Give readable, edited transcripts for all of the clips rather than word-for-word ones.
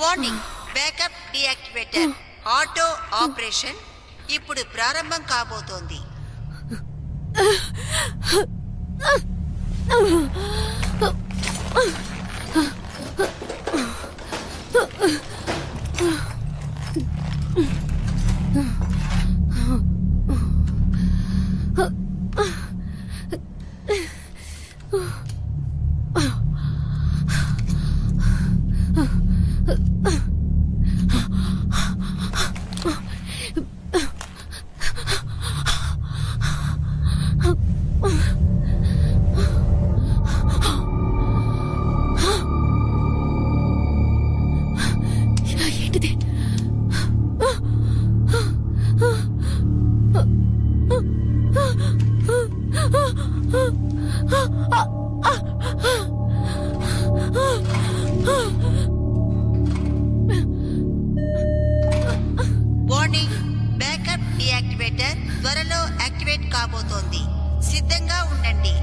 Warning, backup డీయాక్టివేటర్ auto operation ఇప్పుడు ప్రారంభం కాబోతోంది. వార్నింగ్, బ్యాకప్ డీయాక్టివేటర్ త్వరలో యాక్టివేట్ కాబోతోంది. సిద్ధంగా ఉండండి.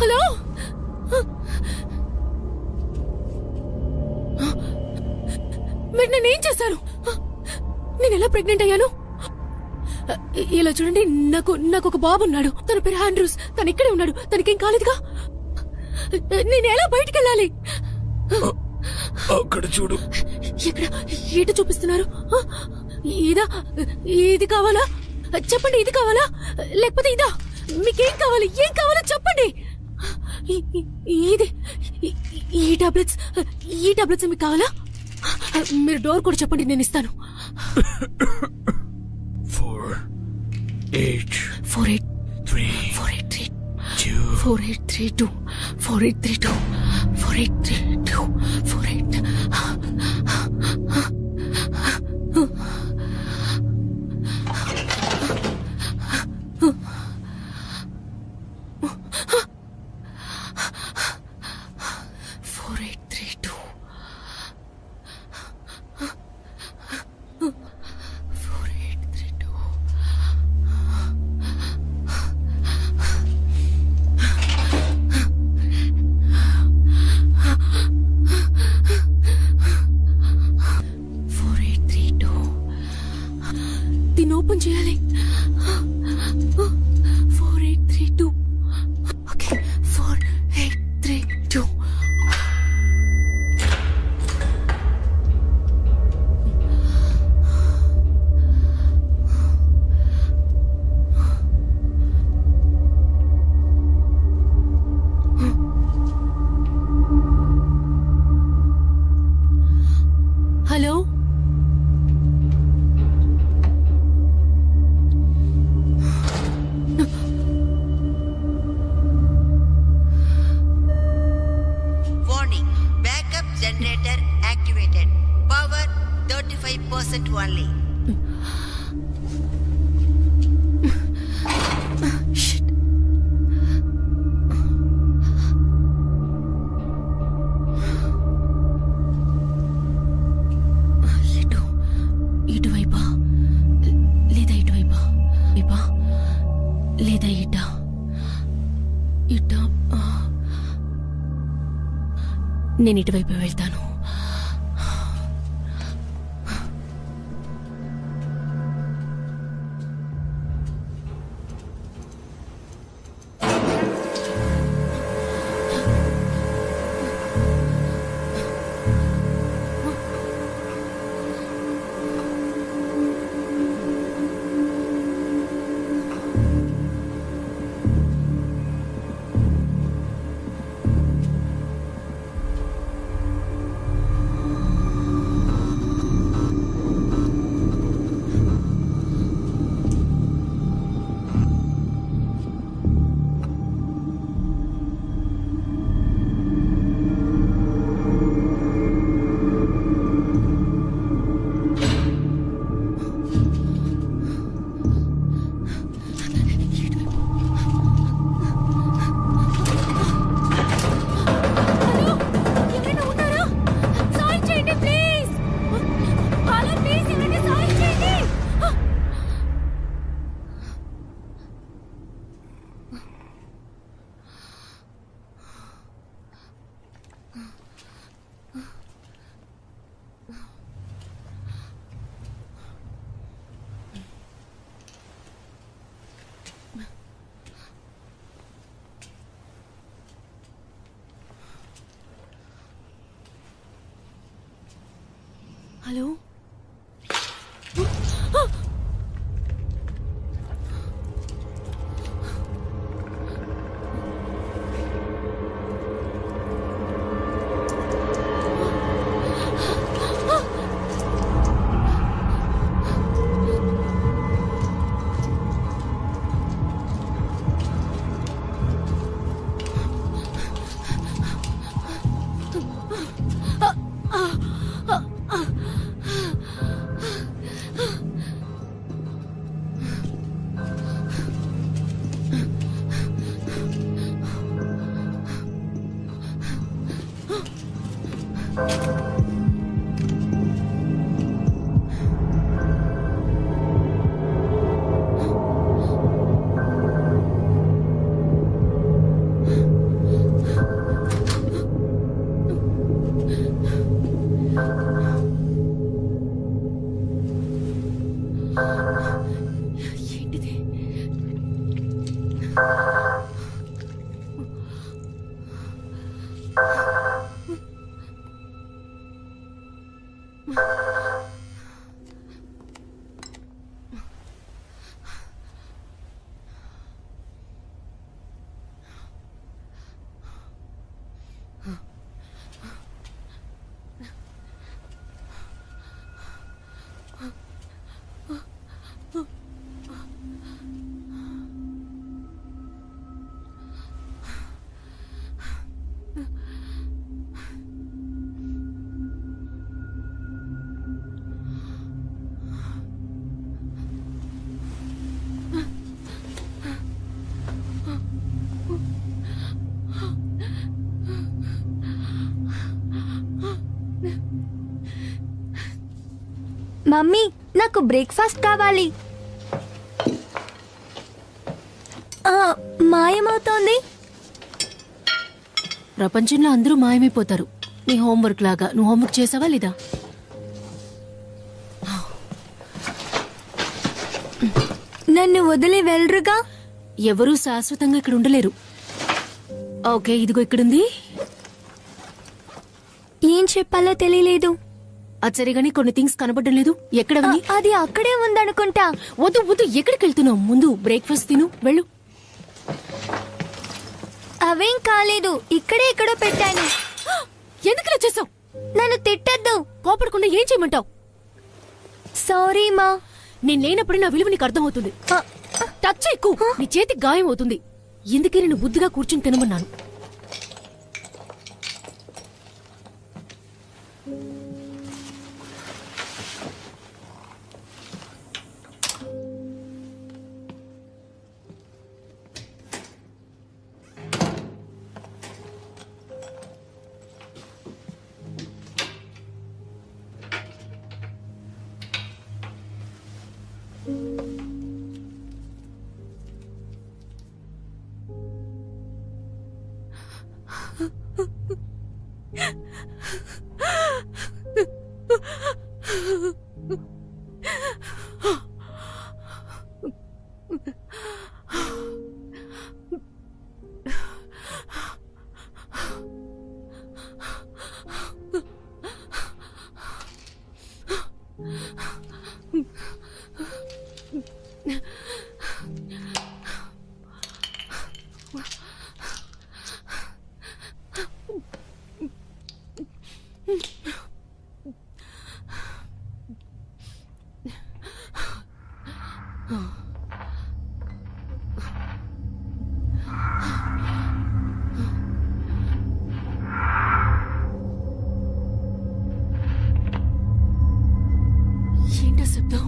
హలో, మీరు నేనేం చేశాను? నేను ఎలా ప్రెగ్నెంట్ అయ్యాను? ఇలా చూడండి, నాకు ఒక బాబు ఉన్నాడు. తన పేరు ఆండ్రూస్. తను ఇక్కడే ఉన్నాడు. తనకేం కాలేదుగా. నేను ఎలా బయటికి వెళ్ళాలి? అక్కడ చూడు. ఎక్కడ? ఏట చూపిస్తున్నారు? ఇదా? ఇది కావాలా? చెప్పండి, ఇది కావాలా లేకపోతే ఇదా? మీకేం కావాలి? ఏం కావాలో చెప్పండి. ఇది ఈ టాబ్లెట్స్ మీకు కావాలా? మీరు డోర్ కూడా చెప్పండి, నేను ఇస్తాను. 4832 దీన్ని ఓపెన్ చేయాలి. 4832. Okay, 4832. Hello, warning, backup generator activated. Power 35% only. ఇటువైపా లేదా ఇటువైపా? లేదా ఇటా? నేను ఇటువైపు వెళ్తాను. హలో, ఏంటిది? మమ్మీ, నాకు బ్రేక్ఫాస్ట్ కావాలి. మాయమవుతోంది. ప్రపంచంలో అందరూ మాయమైపోతారు. నీ హోంవర్క్ లాగా. నువ్వు హోంవర్క్ చేసావా లేదా? నన్ను వదిలి వెళ్ళరుగా. ఎవరూ శాశ్వతంగా ఇక్కడ ఉండలేరు. ఓకే, ఇదిగో ఇక్కడుంది. ఏం చెప్పాలో తెలియలేదు. అచ్చరిగానే కొన్ని థింగ్స్ కనబడడం లేదు. ఎక్కడవని? అది అక్కడే ఉందనుకుంటా. వద్దు వద్దు, ఎక్కడికి వెళ్తున్నావు? ముందు బ్రేక్ఫాస్ట్ తిను, వెళ్ళు. అవేం కాలేదు, ఇక్కడే ఎక్కడో పెట్టాను. ఎందుకు చేసావు? నన్ను తిట్టద్దు. కోపడకుండా ఏం చేయమంటావు? సారీ మా. నేను లేనప్పుడు నా విలువ నీకు అర్థమవుతుంది. టచ్ ఎక్కువ, నీ చేతికి గాయం అవుతుంది. ఎందుకే నేను బుద్ధిగా కూర్చుని తినమన్నాను. ఏంటా శబ్దం?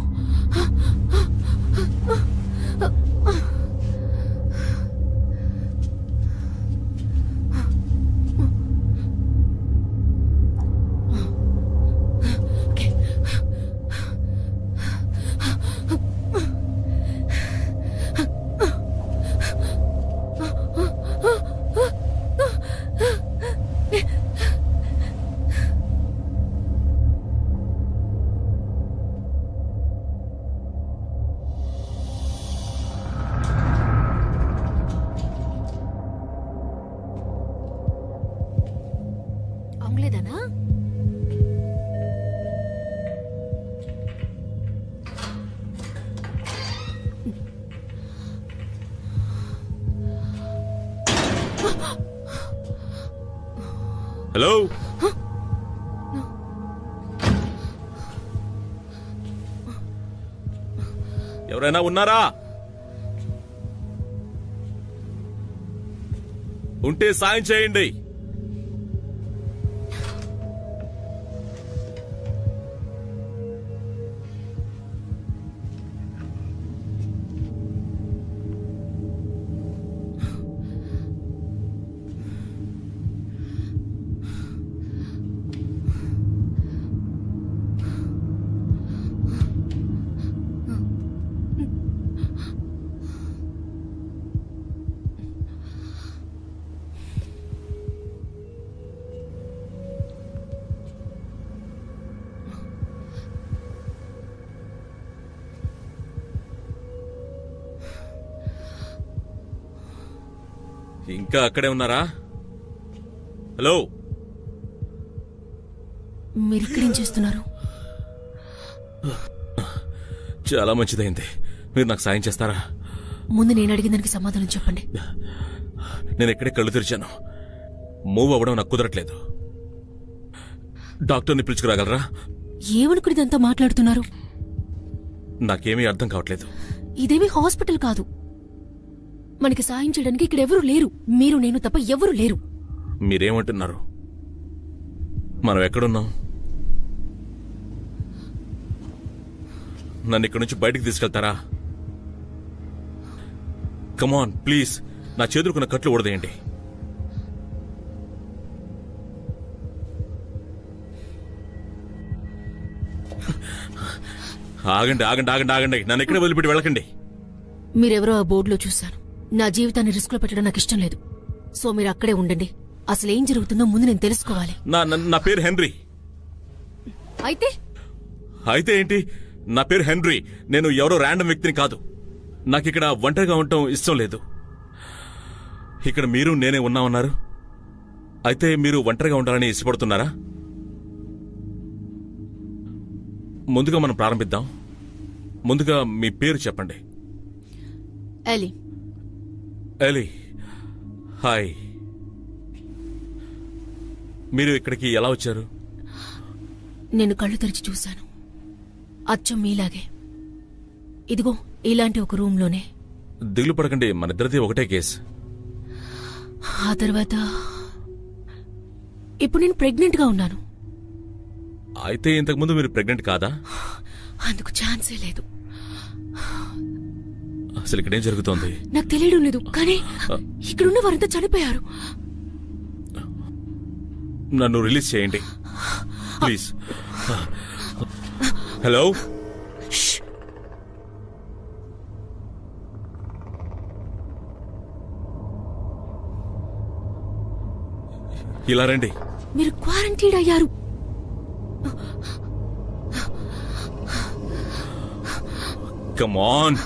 అవలేదనా? హలో, ఎవరైనా ఉన్నారా? ఉంటే సాయం చేయండి. ఇంకా అక్కడే ఉన్నారా? హలో, మీరు ఇక్కడేం చేస్తున్నారు? చాలా మంచిదైంది. మీరు నాకు సాయం చేస్తారా? ముందు నేను అడిగిన దానికి సమాధానం చెప్పండి. నేను ఇక్కడే కళ్ళు తెరిచాను. మూవ్ అవ్వడం నాకు కుదరట్లేదు. డాక్టర్ని పిలుచుకురాగలరా? ఏమనుకుని ఇదంతా మాట్లాడుతున్నారు? నాకేమీ అర్థం కావట్లేదు. ఇదేమీ హాస్పిటల్ కాదు. మనకి సాయం చేయడానికి ఇక్కడ ఎవరూ లేరు. మీరు నేను తప్ప ఎవరూ లేరు. మీరేమంటున్నారు? మనం ఎక్కడున్నాం? నన్ను ఇక్కడి నుంచి బయటికి తీసుకెళ్తారా? కమాన్ ప్లీజ్, నా చేతులుకున్న కట్లు ఊడదేయండి. ఆగండి ఆగండి ఆగండి ఆగండి, నన్ను ఇక్కడే వదిలిపెట్టి వెళ్ళకండి. మీరెవరో ఆ బోర్డులో చూశాను. నా జీవితాన్ని రిస్క్ లో పెట్టడం నాకు ఇష్టం లేదు. సో మీరు అక్కడే ఉండండి. అసలు ఏం జరుగుతుందో ముందు నేను తెలుసుకోవాలి. నా పేరు హెన్రీ. అయితే అయితే ఏంటి? నా పేరు హెన్రీ. నేను ఎవరో ర్యాండమ్ వ్యక్తిని కాదు. నాకు ఇక్కడ ఒంటరిగా ఉండటం ఇష్టం లేదు. ఇక్కడ మీరు నేనే ఉన్నామన్నారు. అయితే మీరు ఒంటరిగా ఉండాలని ఇష్టపడుతున్నారా? ముందుగా మనం ప్రారంభిద్దాం. ముందుగా మీ పేరు చెప్పండి. ఎలీ. Ellie, hi. మీరు ఇక్కడికి ఎలా వచ్చారు? నేను కళ్ళు తెరిచి చూశాను. అచ్చం మీలాగే. ఇదిగో ఇలాంటి ఒక రూమ్లోనే. దిగులు పడకండి, మనిద్దరిది ఒకటే కేసు. ఆ తర్వాత ఇప్పుడు నేను ప్రెగ్నెంట్ గా ఉన్నాను. అయితే ఇంతకుముందు మీరు ప్రెగ్నెంట్ కాదా? అందుకు ఛాన్సే లేదు. అసలు ఇక్కడేం జరుగుతోంది? నాకు తెలియడం లేదు, కానీ ఇక్కడున్న వారంతా చనిపోయారు. నన్ను రిలీజ్ చేయండి ప్లీజ్. హలో, ఇలా రండి. మీరు క్వారంటైన్ అయ్యారు. Come on.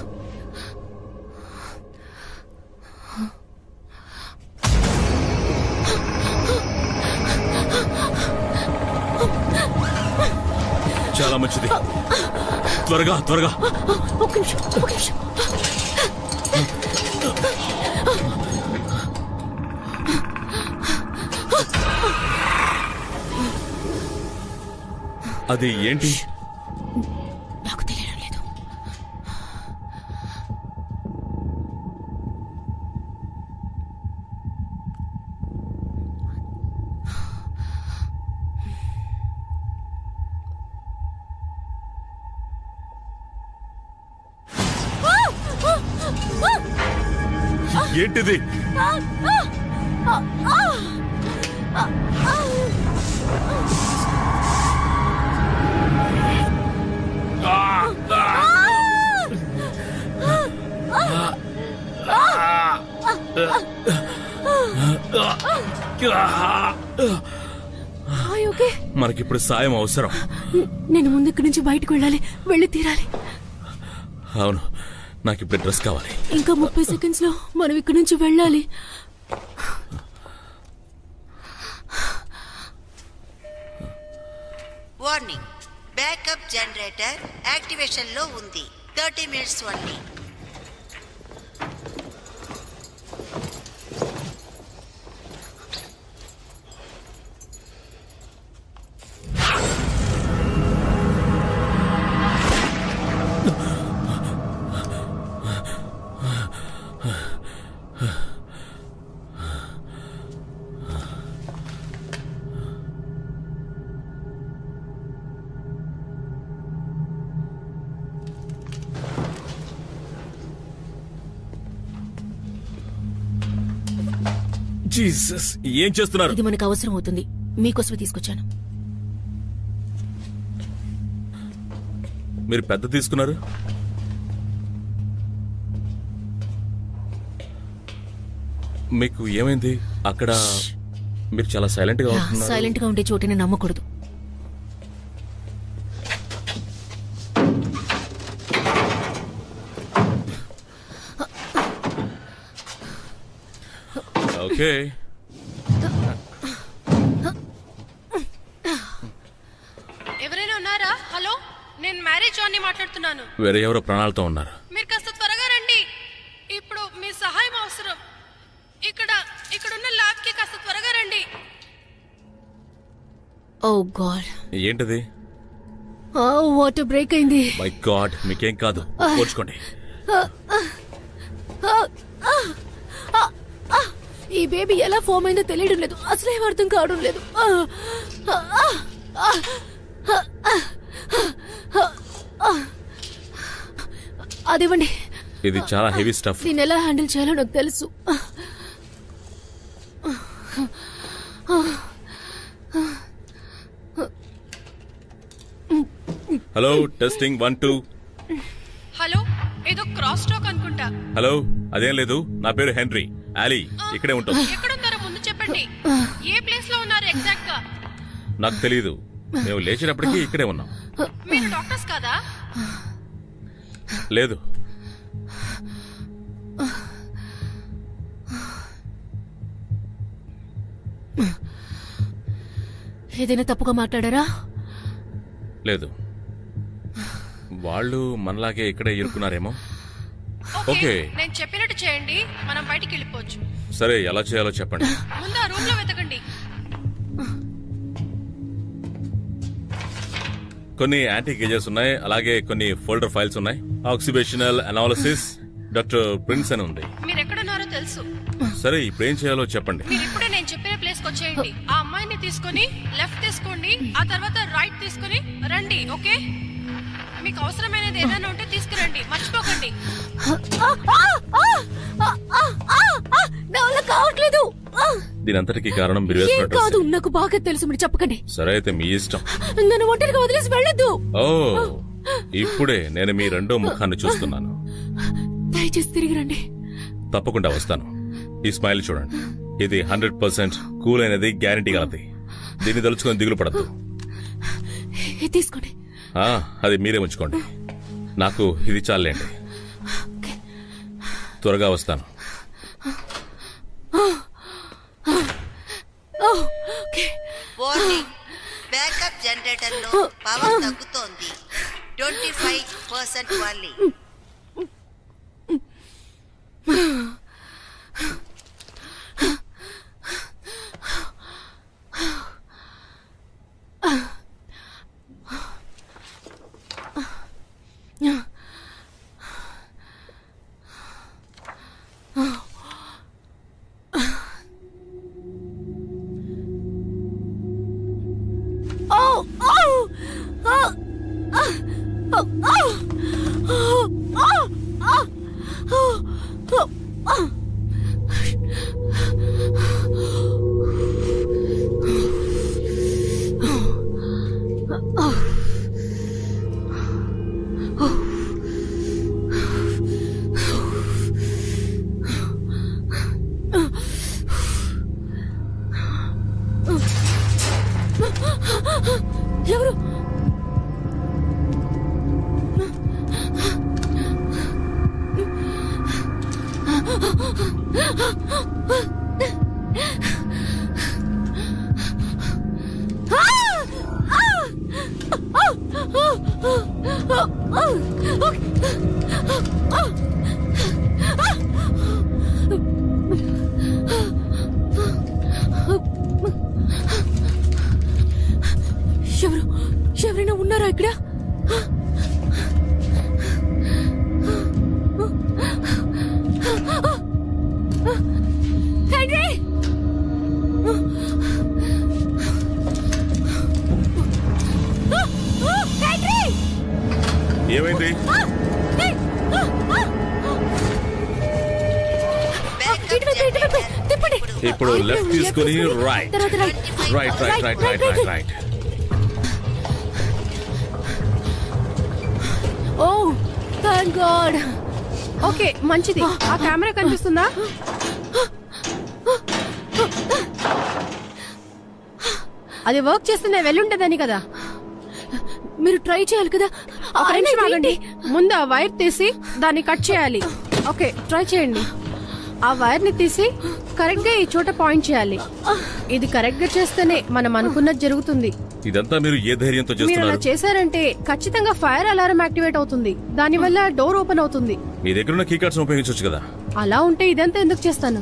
చాలా మంచిది. త్వరగా త్వరగా. ఒక్క నిమిషం, ఒక్క నిమిషం. అది ఏంటి? నాకు తెలియడం లేదు. ఏంటిది? ఓకే, మనకిప్పుడు సాయం అవసరం. నేను ముందు ఇక్కడి నుంచి బయటకు వెళ్ళి తీరాలి. అవును, నాకిప్పుడు డ్రెస్ కావాలి. ఇంకా 30 సెకండ్స్ లో మనం ఇక్కడి నుంచి వెళ్ళాలి. వార్నింగ్, బ్యాకప్ జనరేటర్ యాక్టివేషన్ లో ఉంది. 30 minutes ఓన్లీ. జీసస్, ఏం చేస్తున్నారు? ఇది మనకు అవసరం అవుతుంది, మీకోసమే తీసుకొచ్చాను. మీరు పెద్ద తీసుకున్నారు. మీకు ఏమైంది? అక్కడ మీరు చాలా సైలెంట్ గా ఉంటున్నారు. సైలెంట్ గా ఉండే చోటుని నమ్మకూడదు. ఓకే, ఎవరైనా ఉన్నారా? హలో, నేను మ్యారేజ్ జాన్ని మాట్లాడుతున్నాను. వేరే ఎవరో ప్రాణాలతో ఉన్నారు. మీరు కాస్త త్వరగా రండి. ఇప్పుడు మీ సహాయం అవసరం. ఇక్కడున్న ల్యాబ్ కి కాస్త త్వరగా రండి. ఓ గాడ్, ఏంటిది? వాటర్ బ్రేక్ అయింది. మై గాడ్, మీకేం కాదు, పోల్చుకోండి. ఈ బేబీ ఎలా ఫామ్ అయిందో తెలియడం లేదు, అసలే అర్థం కావడం లేదు. అదివ్వండి. ఇది చాలా హెవీ స్టఫ్. దీన్ని ఎలా హ్యాండిల్ చేయాలో నాకు తెలుసు. Hello, testing 1 2. హలో, ఏదో క్రాస్ టాక్ అనుకుంటా. హలో, అదేం లేదు. నా పేరు హెన్రీ. ఆలీ ఇక్కడే ఉంటాం. ఎక్కడున్నారో ముందు చెప్పండి. ఏ ప్లేస్ లో ఉన్నారు ఎగ్జాక్ట్ గా? నాకు తెలియదు. మేము లేచినప్పటికీ ఇక్కడే ఉన్నాం. మీరు డాక్టర్స్ కాదా? లేదు. ఏదైనా తప్పుగా మాట్లాడారా? లేదు, వాళ్ళు మనలాగే ఇక్కడే ఇరుక్కున్నారేమో. Okay, okay. నేను చెప్పినట్టు చేయండి, మనం బయటికి వెళ్ళిపోవచ్చు. సరే, ఎలా చేయాలో చెప్పండి. ముందు ఆ రూమ్ లో వెతకండి. కొన్ని యాంటీ గేజెస్ ఉన్నాయి, అలాగే కొన్ని ఫోల్డర్ ఫైల్స్ ఉన్నాయి. ఆక్సిబేషనల్ అనాలిసిస్ డాక్టర్ ప్రిన్స్ అని ఉంది. మీరు ఎక్కడున్నారో తెలుసు. సరే, ఇప్పుడు ఏం చేయాలో చెప్పండి. మీరు ఇప్పుడే నేను చెప్పిన ప్లేస్ కి వచ్చేయండి. ఆ అమ్మాయిని తీసుకొని లెఫ్ట్ తీసుకోండి, ఆ తర్వాత రైట్ తీసుకొని రండి. ఓకే, మీకు అవసరమైనది ఏదైనా ఉంటే తీసుకురండి, మర్చిపోకండి. నా వల్ల కావట్లేదు. దీనంతటికి కారణం మీరు ఏం వేసుకున్న కాదు, డ్రెస్సే. నాకు బాగా తెలుసు, మీరు చెప్పకండి. సరే, అయితే మీ ఇష్టం. నన్ను ఒంటరిగా వదిలేసి వెళ్ళొద్దు. ఓ, ఇప్పుడే నేను మీ రెండో ముఖాన్ని చూస్తున్నాను. దయచేసి తిరిగి రండి. తప్పకుండా వస్తాను. ఈ స్మైల్ చూడండి. ఇది 100% కూల్ అయినది, గ్యారంటీ గలది. దీన్ని తలుచుకొని దిగులు పడద్దు. ఇది తీసుకోండి. అది మీరే ఉంచుకోండి. నాకు ఇది చాలండి. త్వరగా వస్తాను. వార్నింగ్, బ్యాకప్ జనరేటర్ లో పవర్ తగ్గుతోంది. 25% ఓన్లీ. ఎవరు? ఎవరు? ఎవరైనా ఉన్నారా ఇక్కడ? హెన్రీ! హెన్రీ! ఏమైంది? తిప్పండి. ఇప్పుడు లెఫ్ట్ తీసుకుని రైట్ తర్వాత right. Right right right right right right. Oh thank god. Okay మంచిది. ఆ కెమెరా కనిపిస్తుందా? అది వర్క్ చేస్తున్నా వెళ్ళుంటదని కదా. మీరు ట్రై చేయాలి కదా. ఒక నిమిషం ఆగండి. ముందు ఆ వైర్ తీసి దాన్ని కట్ చేయాలి. ఓకే ట్రై చేయండి. ఆ వైర్ ని తీసి కరెక్ట్ గా ఈ చోట పాయింట్ చేయాలి. ఇది కరెక్ట్ గా చేస్తేనే మనం అనుకున్నది జరుగుతుంది. ఇదంతా మీరు ఏ ధైర్యంతో మీరు అలా చేస్తున్నారు? చేశారంటే ఖచ్చితంగా ఫైర్ అలారం యాక్టివేట్ అవుతుంది. దానివల్ల డోర్ ఓపెన్ అవుతుంది. మీ దగ్గర ఉన్న కీ కార్డ్స్ ఉపయోగించవచ్చు కదా. అలా ఉంటే ఇదంతా ఎందుకు చేస్తాను?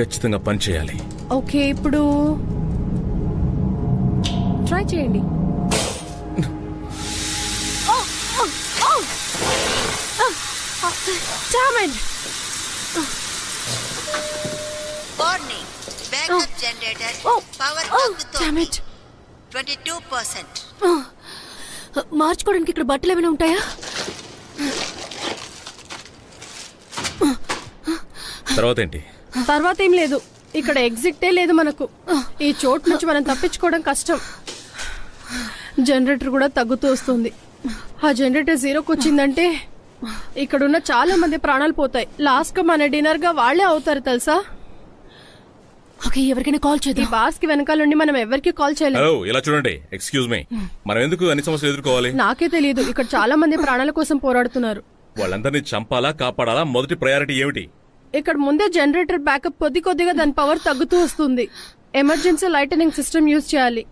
ఖచ్చితంగా పని చేయాలి. ఓకే ఇప్పుడు ట్రై చేయండి. Warning, backup generator power damn it. 22%. మార్చుకోవడానికి ఇక్కడ బట్టలు ఏమైనా ఉంటాయా? తర్వాత ఏంటి? తర్వాత ఏం లేదు. ఇక్కడ ఎగ్జిటే లేదు మనకు. ఈ చోటు నుంచి మనం తప్పించుకోవడం కష్టం. జనరేటర్ కూడా తగ్గుతూ వస్తుంది. ఆ జనరేటర్ జీరోకి వచ్చిందంటే ఇక్కడున్న చాలా మంది ప్రాణాలు పోతాయి. లాస్ట్ గా మన డిన్నర్ గా వాళ్లే అవుతారు తెలుసా. ఓకే ఎవరికైనా కాల్ ఈ చేద్దాం. బాస్ కి వెనకాల నుండి మనం ఎవరికి కాల్ చేయలేము. హలో, ఇలా చూడండి. ఎక్స్క్యూజ్ మీ, మనం ఎందుకు అన్ని సమస్యలు ఎదుర్కోవాలి? నాకే తెలియదు. ఇక్కడ చాలా మంది ప్రాణాల కోసం పోరాడుతున్నారు. వాళ్ళందరినీ చంపాలా కాపాడాలా? మొదటి ప్రయారిటీ ఏమిటి? ఇక్కడ ముందే జనరేటర్ బ్యాకప్ కొద్ది కొద్దిగా దాని పవర్ తగ్గుతూ వస్తుంది. ఎమర్జెన్సీ లైటనింగ్ సిస్టమ్ యూజ్ చేయాలి.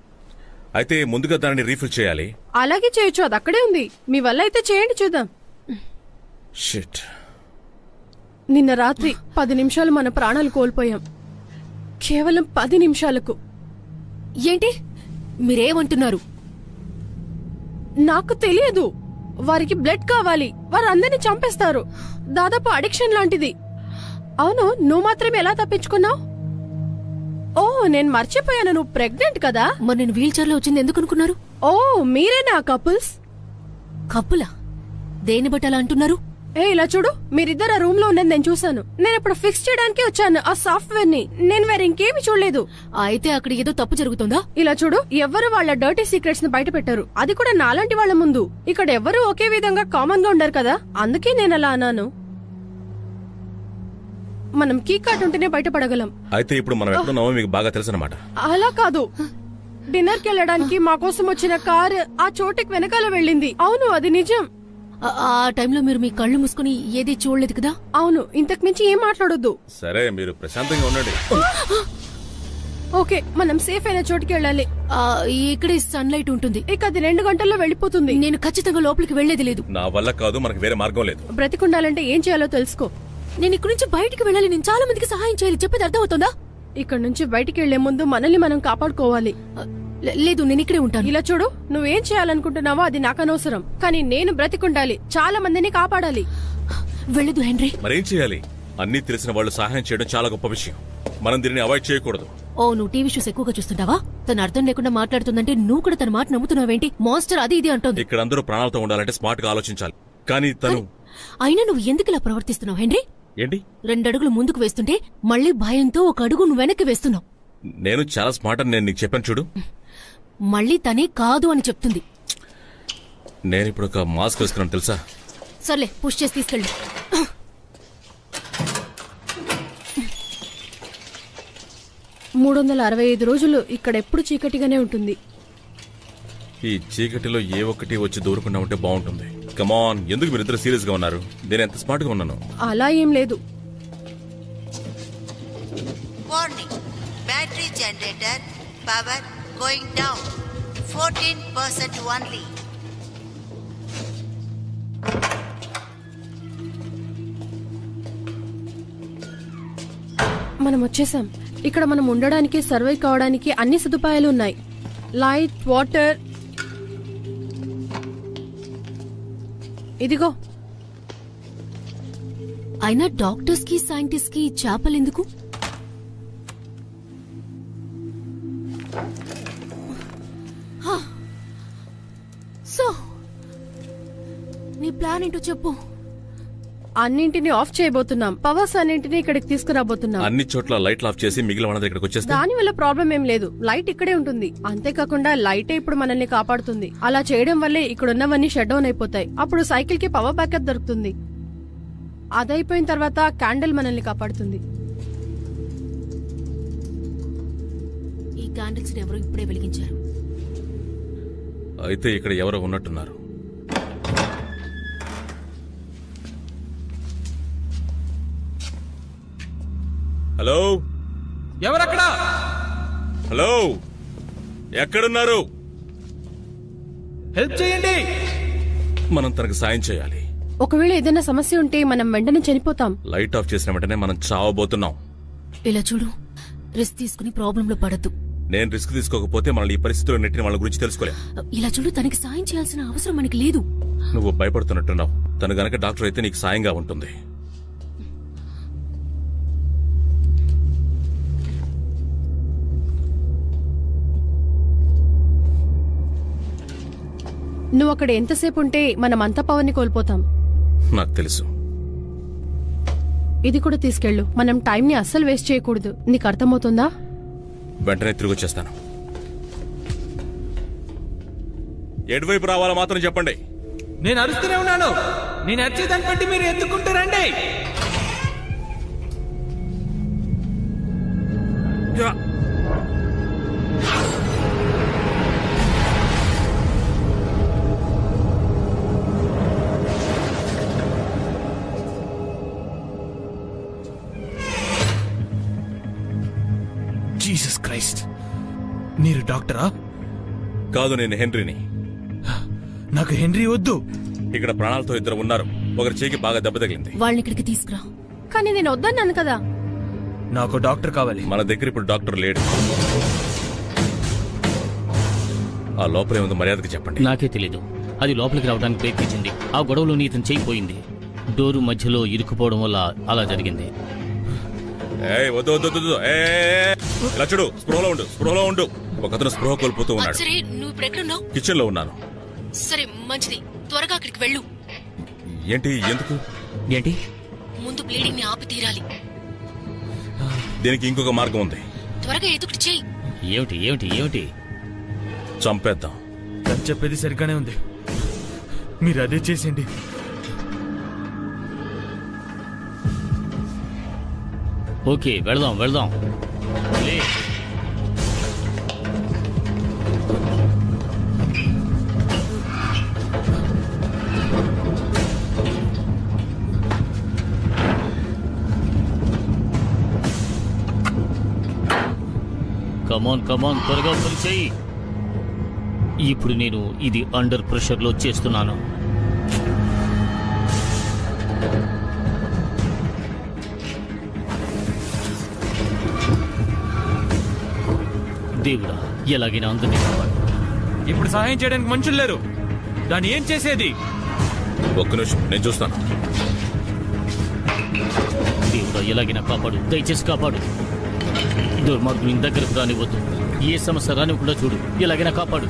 అయితే ముందుగా దానిని రీఫిల్ చేయాలి. అలాగే చేయొచ్చు, అది అక్కడే ఉంది. మీ వల్ల అయితే చేయండి చూద్దాం. షిట్. నిన్న రాత్రి 10 నిమిషాలు మన ప్రాణాలు కోల్పోయాం. కేవలం 10 నిమిషాలకు. ఏంటి మీరేమంటున్నారు? నాకు తెలియదు. వారికి బ్లడ్ కావాలి. వారు అందరినీ చంపేస్తారు. దాదాపు అడిక్షన్ లాంటిది. అవును, నువ్వు మాత్రం ఎలా తప్పించుకున్నావు? ఓ నేను మర్చిపోయాను, నువ్వు ప్రెగ్నెంట్ కదా. మరి నేను వీల్ చైర్ లో వచ్చింది ఎందుకు అనుకున్నారు? ఓ మీరేనా కపుల్స్? కప్పులా? దేన్ని బట్టి అలా అంటున్నారు? ఇలా చూడు, మీరిద్దరు ఆ రూమ్ లో ఉన్నది నేను చూసాను. నేను ఇప్పుడు ఫిక్స్ చేయడానికి వచ్చాను ఆ సాఫ్ట్వేర్ ని. నేను వేరే ఇంకేమి చూడలేదు. అయితే అక్కడ ఏదో తప్పు జరుగుతుందా? ఇలా చూడు, ఎవ్వరు వాళ్ళ డర్టీ సీక్రెట్స్ ని బయట పెట్టారు. అది కూడా నాలాంటి వాళ్ళ ముందు. ఇక్కడ ఎవ్వరు ఒకే విధంగా కామన్ గా ఉండరు కదా, అందుకే నేను అలా అన్నాను. మనం కీ కార్డ్ ఉంటేనే బయటపడగలం. అయితే ఇప్పుడు మనం ఎక్కడున్నామో మీకు బాగా తెలుసన్నమాట. అలా కాదు, డిన్నర్ కి వెళ్ళడానికి మా కోసం వచ్చిన కార్ ఆ చోటుకి వెనకాల వెళ్ళింది. అవును, అది నిజం. ఆ టైంలో మీరు మీ కళ్ళు మూసుకుని ఏది చూడలేదు కదా? అవును, ఇంతకు మించి ఏం మాట్లాడొద్దు. సరే, మీరు ప్రశాంతంగా ఉండండి. ఓకే, మనం సేఫ్ అయిన చోటుకి వెళ్ళాలి. ఇక్కడే సన్లైట్ ఉంటుంది. ఇక అది 2 గంటల్లో వెళ్ళిపోతుంది. నేను ఖచ్చితంగా లోపలికి వెళ్లేది లేదు. నా వల్ల కాదు, మనకు వేరే మార్గం లేదు. బ్రతికుండాలంటే ఏం చేయాలో తెలుసుకో. నేను ఇక్కడి నుంచి బయటికి వెళ్ళాలి. నేను చాలా మందికి సహాయం చేయాలి. చెప్పేది అర్థమవుతుందా? ఇక్కడ నుంచి బయటికి వెళ్లే ముందు మనల్ని మనం కాపాడుకోవాలి. లేదు, నేను ఇక్కడే ఉంటాను. ఇలా చూడు, నువ్వేం చేయాలనుకుంటున్నావో అది నాకు అనవసరం, కానీ నేను బ్రతికుండాలి. చాలా మందిని కాపాడాలి. వెళ్ళదు హెన్రీ. మరేం చేయాలి? అన్నీ తెలిసిన వాళ్ళు సహాయం చేయడం చాలా గొప్ప విషయం. మనం దీనిని అవాయిడ్ చేయకూడదు. ఓ నువ్వు టీవీ షోస్ ఎక్కువగా చూస్తుంటావా? తను అర్థం లేకుండా మాట్లాడుతుందంటే నువ్వు కూడా తన మాట నమ్ముతున్నావేంటి? మాస్టర్ అది ఇది అంటోంది. ఇక్కడ అందరూ ప్రాణాలతో ఉండాలంటే స్మార్ట్ గా ఆలోచించాలి. కానీ తను అయినా నువ్వు ఎందుకు ఇలా ప్రవర్తిస్తున్నావు హెన్రీ? ఏంటి? 2 అడుగులు ముందుకు వేస్తుంటే మళ్ళీ భయంతో 1 అడుగు నువ్వు వెనక్కి వేస్తున్నావు. నేను చాలా స్మార్ట్ అని నేను నీకు చెప్పాను చూడు. మళ్ళీ తనే కాదు అని చెప్తుంది. నేను ఇప్పుడు ఒక మాస్క్ వేసుకున్నాను తెలుసా? సర్లే పుష్ చేసి తీసుకెళ్ళు. 365 రోజులు ఇక్కడ ఎప్పుడు చీకటిగానే ఉంటుంది. ఈ చీకటిలో ఏ ఒక్కటి వచ్చి దూరకుండా ఉంటే బాగుంటుంది. కమాన్, ఎందుకు మీరిద్దరు సీరియస్ గా ఉన్నారు? నేను ఎంత స్మార్ట్ గా ఉన్నాను. అలా ఏం లేదు. Warning, battery generator power going down 14% only. మనం వచ్చేసాం. ఇక్కడ మనం ఉండడానికి, సర్వైవ్ కావడానికి అన్ని సదుపాయాలు ఉన్నాయి. Light, water. ఇదిగో. అయినా డాక్టర్స్ కి సైంటిస్ట్ కి చేపలెందుకు? సో నీ ప్లాన్ ఏంటో చెప్పు. అన్నింటినీ ఆఫ్ చేయబోతున్నాం. పవర్స్ అన్నింటినీ ఇక్కడికి తీసుకురాబోతున్నాం. అన్ని చోట్ల లైట్లు ఆఫ్ చేసి మిగిలిన వాళ్ళ ఇక్కడికి వచ్చేస్తే దాని వల్ల ప్రాబ్లం ఏం లేదు. లైట్ ఇక్కడే ఉంటుంది. అంతేకాకుండా లైటే ఇప్పుడు మనల్ని కాపాడుతుంది. అలా చేయడం వల్లే ఇక్కడ ఉన్నవన్నీ షట్ డౌన్ అయిపోతాయి. అప్పుడు సైకిల్ కి పవర్ బ్యాకప్ దొరుకుతుంది. అదైపోయిన తర్వాత క్యాండిల్ మనల్ని కాపాడుతుంది. ఈ క్యాండిల్స్ ఎవరు ఇప్పుడే వెలిగించారు. అయితే ఇక్కడ ఎవరో ఉన్నట్టున్నారు. హలో, ఎవరక్కడ? హలో, ఎక్కడున్నారు? హెల్ప్ చేయండి. మనం తనకు సాయం చేయాలి. ఒకవేళ ఏదైనా సమస్య ఉంటే మనం వెంటనే చనిపోతాం. లైట్ ఆఫ్ చేసిన వెంటనే మనం చావబోతున్నాం. ఇలా చూడు, రిస్క్ తీసుకుని ప్రాబ్లంలో పడద్దు. నేను రిస్క్ తీసుకోకపోతే మనల్ని ఈ పరిస్థితిలో నెట్టిన వాళ్ళ గురించి తెలుసుకోలేం. ఇలా చూడు, తనకి సాయం చేయాల్సిన అవసరం మనకి లేదు. నువ్వు భయపడుతున్నట్టున్నావు. తను గనక డాక్టర్ అయితే నీకు సాయంగా ఉంటుంది. నువ్వు అక్కడ ఎంతసేపు ఉంటే మనం అంత పవర్ని కోల్పోతాం. నాకు తెలుసు. ఇది కూడా తీసుకెళ్ళు. మనం టైంని అస్సలు వేస్ట్ చేయకూడదు. నీకు అర్థమవుతుందా? వెంటనే తిరిగి వచ్చేస్తాను. ఎటువైపు రావాలో మాత్రం చెప్పండి. నేను అరుస్తూనే ఉన్నాను. నేను అరిచేదాన్ని బట్టి మీరు ఎత్తుకుంటారండి. యా. జీసస్ క్రైస్ట్, మీరు డాక్టరా? కాదు, నేను హెన్రీని. నాకు హెన్రీ వద్దు. ఇక్కడ ప్రాణాలతో ఇద్దరు ఉన్నారు. ఒకరి చేయికి బాగా దెబ్బ తగిలింది. వాళ్ళని ఇక్కడికి తీసుకురా. కానీ నేను వద్దన్నాను కదా. నాకు డాక్టర్ కావాలి. మన దగ్గర ఇప్పుడు డాక్టర్ లేడు. ఆ లోపల ఏముందో మర్యాదకి చెప్పండి. నాకే తెలీదు. అది లోపలికి రావడానికి ప్రయత్నించింది. ఆ గొడవలో ఇతను చేయిపోయింది. డోరు మధ్యలో ఇరుక్కుపోవడం వల్ల అలా జరిగింది. ఏయ్, వద్దు వద్దు వద్దు. ఇలా చూడు, స్పృహలో ఉండు. ఒకతను స్పృహ కోల్పోతూ ఉన్నాడు. సరే, నువ్వు ఇప్పుడు ఎక్కడున్నావు? కిచెన్ లో ఉన్నాను. సరే, మంచిది. త్వరగా అక్కడికి వెళ్ళు. ఏంటి? ఎందుకు? ఏంటి? ముందు బ్లీడింగ్ ని ఆపి తీరాలి. దీనికి ఇంకొక మార్గం ఉంది. త్వరగా ఎదుటి చెయ్యి. ఏమిటి ఏమిటి ఏమిటి? చంపేద్దాం. తను చెప్పేది సరిగ్గానే ఉంది. మీరు అదే చేసేయండి. ఓకే, వెళదాం వెళదాం. లే. కమాన్ కమాన్, త్వరగా పని చెయ్యి. ఇప్పుడు నేను ఇది అండర్ ప్రెషర్ లో చేస్తున్నాను. దేవుడా, ఎలాగైనా అందరినీ కాపాడు. ఇప్పుడు సహాయం చేయడానికి మనుషులు లేరు. దాన్ని ఏం చేసేది? ఒక్క నిమిషం, నేను చూస్తాను. దేవుడా, ఎలాగైనా కాపాడు, దయచేసి కాపాడు. దుర్మార్గుని దగ్గరకు రానివ్వద్దు. ఏ సమస్య రానివ్వకుండా చూడు. ఎలాగైనా కాపాడు.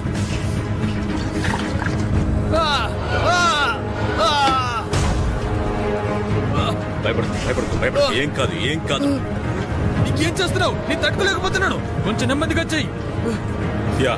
భయపడకు. ఏం కాదు, ఏం కాదు. నీకేం చేస్తున్నావు? నేను తట్టుకోలేకపోతున్నాను. కొంచెం నెమ్మదిగా చెయ్యి. యా,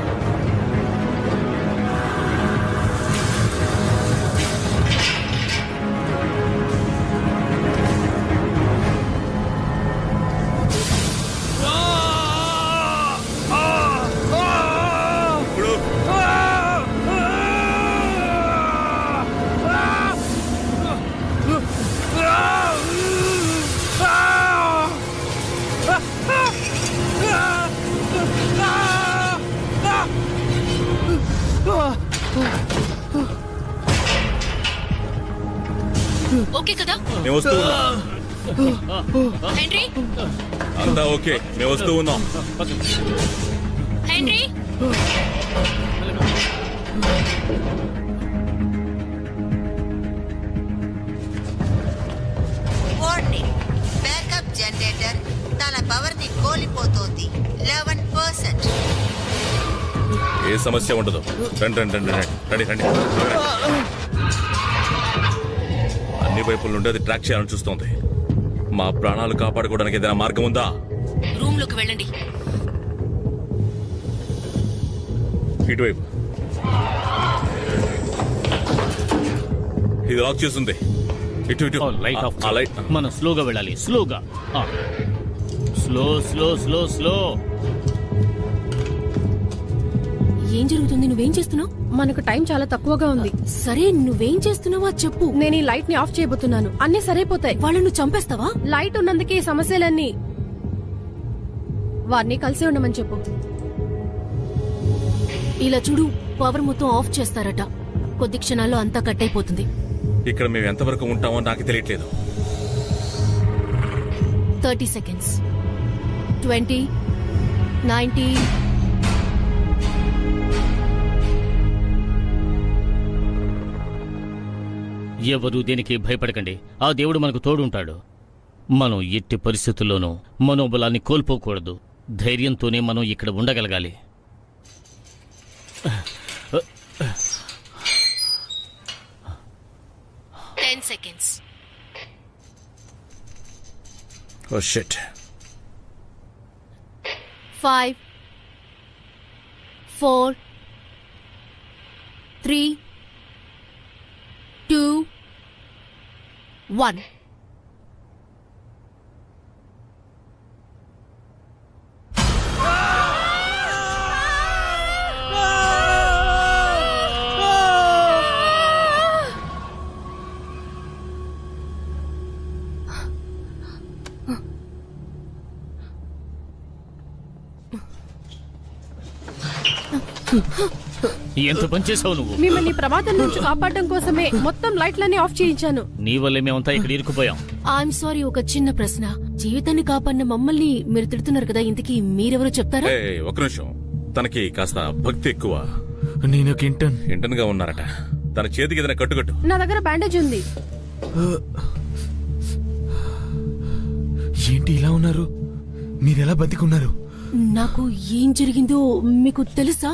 ఓకే కదా మేము వస్తూ ఉన్నాం. హెన్రీ? అంతా ఓకే, మేము వస్తూ ఉన్నాం. హెన్రీ? వార్నింగ్, బ్యాకప్ జనరేటర్ తన పవర్ ని కోల్పోతోంది. 11%. ఏ సమస్య ఉండదు. రండి రండి రండి రండి రండి రండి. అన్ని వైపుల నుండి అది ట్రాక్ చేయాలని చూస్తోంది. మా ప్రాణాలు కాపాడుకోవడానికి ఏదైనా మార్గం ఉందా? రూమ్ లోకి వెళ్ళండి. ఇటువైపు. ఇది లాక్ చేస్తుంది. ఇటు ఇటు. Light of. ఆ లైట్. మనం స్లోగా వెళ్ళాలి. స్లోగా. Slow slow slow slow. ఏం జరుగుతుంది? నువ్వేం చేస్తున్నావు? మనకు టైం చాలా తక్కువగా ఉంది. సరే, నువ్వేం చేస్తున్నావో చెప్పు. నేను ఈ లైట్ ని ఆఫ్ చేయబోతున్నాను. అన్ని సరైపోతాయి. వాళ్ళను చంపేస్తావా? లైట్ ఉన్నందుకే ఈ సమస్యలన్నీ. వారిని కలిసి ఉండమని చెప్పు. ఇలా చూడు, పవర్ మొత్తం ఆఫ్ చేస్తారట. కొద్ది క్షణాల్లో అంతా కట్ అయిపోతుంది. ఇక్కడ మేము ఎంతవరకు ఉంటామో నాకు తెలియట్లేదు. 30 seconds. 20, 19. ఎవరు దేనికి భయపడకండి. ఆ దేవుడు మనకు తోడుంటాడు. మనం ఎట్టి పరిస్థితుల్లోనూ మనోబలాన్ని కోల్పోకూడదు. ధైర్యంతోనే మనం ఇక్కడ ఉండగలగాలి. Ten seconds. Oh shit. 5, 4, 3, 2, 1. ఎంత పని చేసావు నువ్వు? మిమ్మల్ని ప్రమాదం నుంచి కాపాడడం కోసమే మొత్తం లైట్లన్నీ ఆఫ్ చేయించాను. నీ వల్లే మేమంతా ఇక్కడ ఇరుక్కుపోయాం. ఐఎమ్ సారీ, ఒక చిన్న ప్రశ్న. జీవితాన్ని కాపాడిన మమ్మల్ని మీరు తిడుతున్నారు కదా, ఇంతకీ మీరెవరో చెప్తారా? ఒక నిమిషం. తనకి కాస్త భక్తి ఎక్కువ. నేను ఒక ఇంటర్న్ గా ఉన్నారట. తన చేతికి ఏదైనా కట్టుకట్టు. నా దగ్గర బ్యాండేజ్ ఉంది. ఏంటి ఇలా ఉన్నారు? మీరెలా బతికున్నారు? నాకు ఏం జరిగిందో మీకు తెలుసా?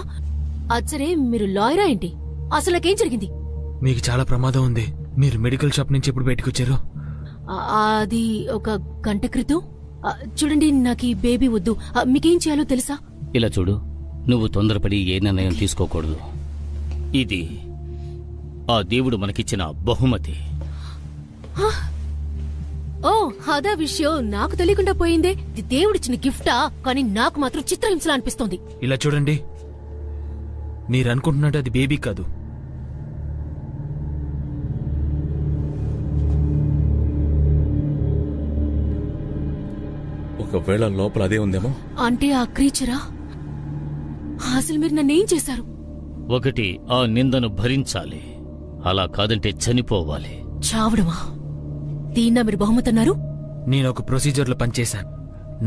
అచ్చరే, మీరు లాయరా ఏంటి? అసలు నాకేం జరిగింది? మీకు చాలా ప్రమాదం ఉంది. మీరు మెడికల్ షాప్ నుంచి ఎప్పుడు బయటకు వచ్చారు? అది ఒక గంట క్రితం. చూడండి, నాకు ఈ బేబీ వద్దు. మీకేం చేయాలో తెలుసా? ఇలా చూడు, నువ్వు తొందరపడి ఏ నిర్ణయం తీసుకోకూడదు. ఇది ఆ దేవుడు మనకిచ్చిన బహుమతి. ఓ, అదా విషయం. నాకు తెలియకుండా పోయిందే. ఇది దేవుడిచ్చిన గిఫ్టా? కానీ నాకు మాత్రం చిత్రహింసలా అనిపిస్తోంది. ఇలా చూడండి, మీరు అనుకుంటున్నట్టు అది బేబీ కాదు. ఒకవేళ లోపల అదే ఉందేమో. అంటే ఆ క్రీచరా? అసలు మీరు నన్నేం చేశారు? ఒకటి, ఆ నిందను భరించాలి. అలా కాదంటే చనిపోవాలి. చావడమా? దీన్నా మీరు బహుమతన్నారు? నేను ఒక ప్రొసీజర్లో పనిచేశాను.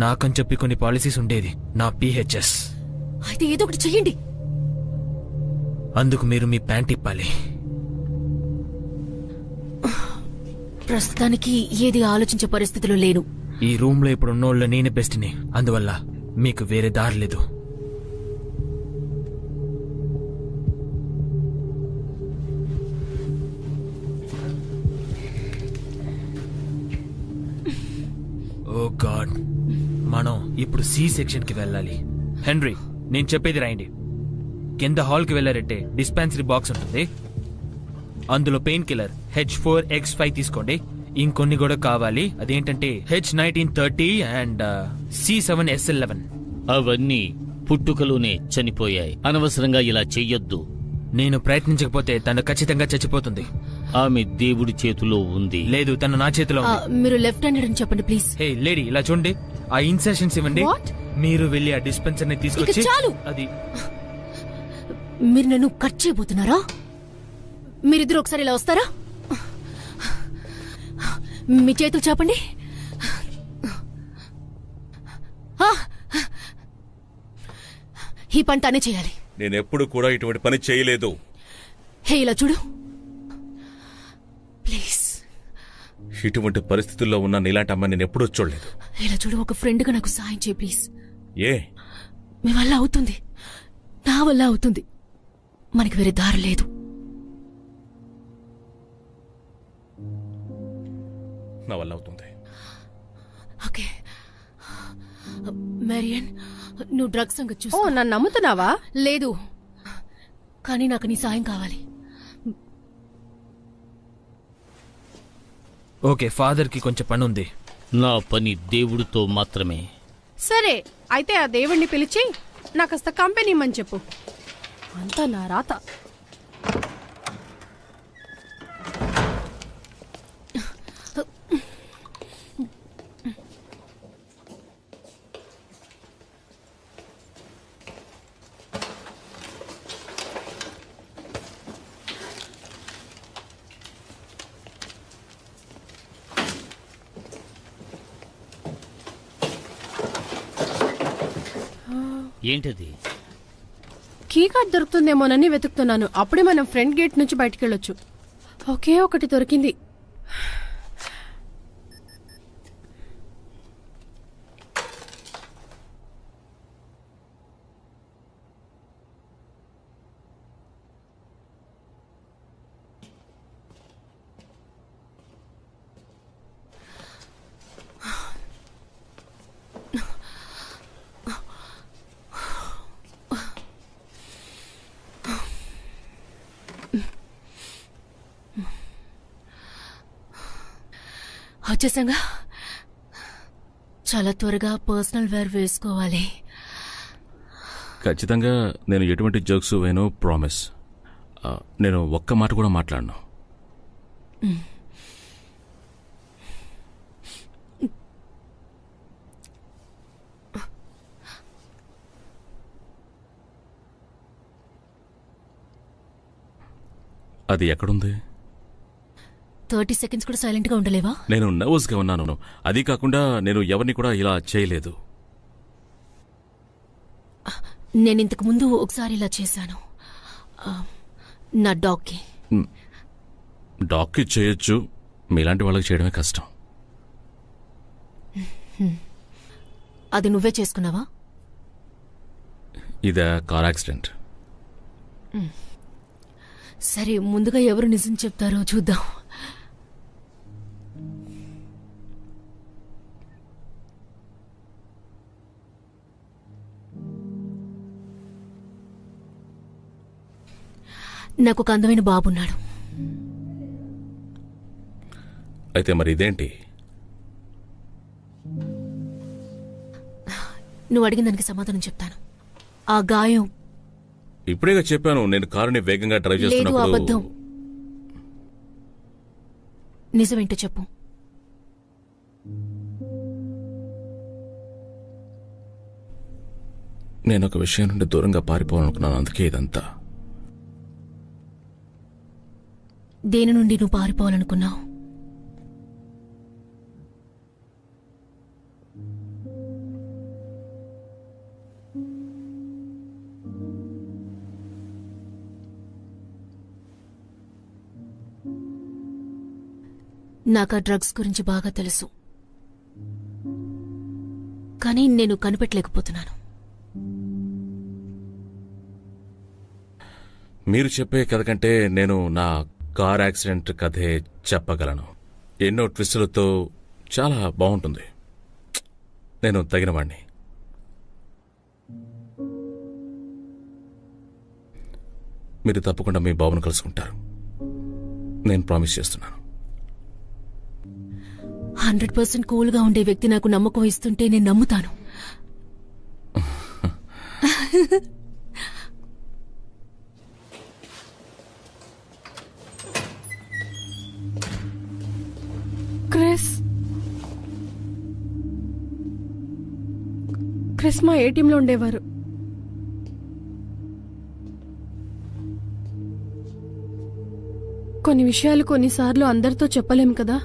నాకని చెప్పి కొన్ని పాలసీస్ ఉండేది. నా PHS. అయితే ఏదో ఒకటి చెయ్యండి. అందుకు మీరు మీ ప్యాంట్ ఇప్పాలి. ప్రస్తుతానికి ఏది ఆలోచించే పరిస్థితిలో లేను. ఈ రూమ్ లో ఇప్పుడు ఉన్నోళ్ళు నేనే బెస్ట్ని, అందువల్ల మీకు వేరే దారి లేదు. ఓ గాడ్, మనం ఇప్పుడు సి సెక్షన్ కి వెళ్ళాలి. హెన్రీ, నేను చెప్పేది రాయండి. కింద హాల్ కి వెళ్ళారంటే డిస్పెన్సరీ బాక్స్ ఉంటుంది, అందులో పెయిన్ కిల్లర్ H4X5 తీసుకోండి. ఇంకొన్ని కూడా కావాలి, అదేంటంటే H1930 అండ్ C7SL11. అవన్నీ పుట్టుకలోనే చనిపోయాయి. అనవసరంగా ఇలా చెయ్యొద్దు. నేను ప్రయత్నించకపోతే తను ఖచ్చితంగా చచ్చిపోతుంది. ఆమె దేవుడి చేతిలో ఉంది. లేదు, తను నా చేతిలో ఉంది. మీరు లెఫ్ట్ హ్యాండెడ్ అని చెప్పండి ప్లీజ్. హే లేడీ, ఇలా చూడండి, ఆ ఇన్సెషన్స్ ఇవ్వండి. What? మీరు వెళ్ళి ఆ డిస్పెన్సర్ ని తీసుకొచ్చి ఇక చాలు. అది మీరు నన్ను కట్ చేయబోతున్నారా? మీరిద్దరు ఒకసారి ఇలా వస్తారా? మీ చేతులు చాపండి. ఆ! ఈ పని తానే చేయాలి. నేనెప్పుడు కూడా ఇటువంటి పని చేయలేదు. హే ఇలా చూడు ప్లీజ్. ఇటువంటి పరిస్థితుల్లో ఉన్న నీలాంటి అమ్మాయి నేను ఎప్పుడూ చూడలేదు. ఇలా చూడు, ఒక ఫ్రెండ్గా నాకు సాయం చేయి ప్లీజ్. ఏ మీ వల్ల అవుతుంది, నా వల్ల అవుతుంది, మనకి వేరే దారి లేదు. నా వల్ల అవుతుంది. ఓకే మేరియన్, నువ్వు డ్రగ్స్ సంగతి ఓ, చూసుకో. నన్ను నమ్ముతున్నావా? లేదు, కానీ నాకు నీ సాయం కావాలి. ఓకే, ఫాదర్ కి కొంచెం పని ఉంది. నా పని దేవుడితో మాత్రమే. సరే, అయితే ఆ దేవుణ్ణి పిలిచి నాకు కాస్త కంపెనీ ఇమ్మని చెప్పు. అంతా నా రాత. ఏంటది? కీ కార్డ్ దొరుకుతుందేమోనని వెతుకుతున్నాను. అప్పుడే మనం ఫ్రంట్ గేట్ నుంచి బయటికి వెళ్ళొచ్చు. ఒకే ఒకటి దొరికింది. వచ్చేసాగా. చాలా త్వరగా పర్సనల్ వేర్ వేసుకోవాలి. ఖచ్చితంగా నేను ఎటువంటి జోక్స్ వేనో ప్రామిస్. నేను ఒక్క మాట కూడా మాట్లాడను. అది ఎక్కడుంది? 30 seconds కూడా సైలెంట్ గా ఉండలేవా? నేను నర్వస్ గా ఉన్నాను. అది కాకుండా నేను ఎవరిని కూడా ఇలా చేయలేదు. నేను ఇంతకు ముందు ఒకసారి ఇలా చేశాను, నా డాగ్కి. డాక్కి చేయొచ్చు, మీలాంటి వాళ్ళకి చేయడమే కష్టం. అది నువ్వే చేసుకున్నావా? ఇదే కార్ యాక్సిడెంట్. సరే, ముందుగా ఎవరు నిజం చెప్తారో చూద్దాం. నాకు ఒక అందమైన బాబున్నాడు. అయితే మరి ఇదేంటి? నువ్వు అడిగిన దానికి సమాధానం చెప్తాను. ఆ గాయం ఇప్పుడేగా చెప్పాను, నేను కారుని వేగంగా డ్రైవ్ లేదు, చేస్తున్నప్పుడు. అబద్ధం. నిజమేంటో చెప్పు. నేను ఒక విషయం నుండి దూరంగా పారిపోవాలనుకున్నాను, అందుకే ఇదంతా. దేని నుండి నువ్వు పారిపోవాలనుకున్నావు? నాకు ఆ డ్రగ్స్ గురించి బాగా తెలుసు. కానీ నేను కనిపెట్టలేకపోతున్నాను. మీరు చెప్పే కథ కంటే నేను నా కార్ యాక్సిడెంట్ కథే చెప్పగలను. ఎన్నో ట్విస్టులతో చాలా బాగుంటుంది. నేను తగినవాణ్ణి. మీరు తప్పకుండా మీ బాబును కలుసుకుంటారు. నేను ప్రామిస్ చేస్తున్నాను. 100% కూల్గా ఉండే వ్యక్తి నాకు నమ్మకం ఇస్తుంటే నేను నమ్ముతాను. క్రిస్ మా ఏటీఎంలో ఉండేవారు. కొన్ని విషయాలు కొన్నిసార్లు అందరితో చెప్పలేం కదా.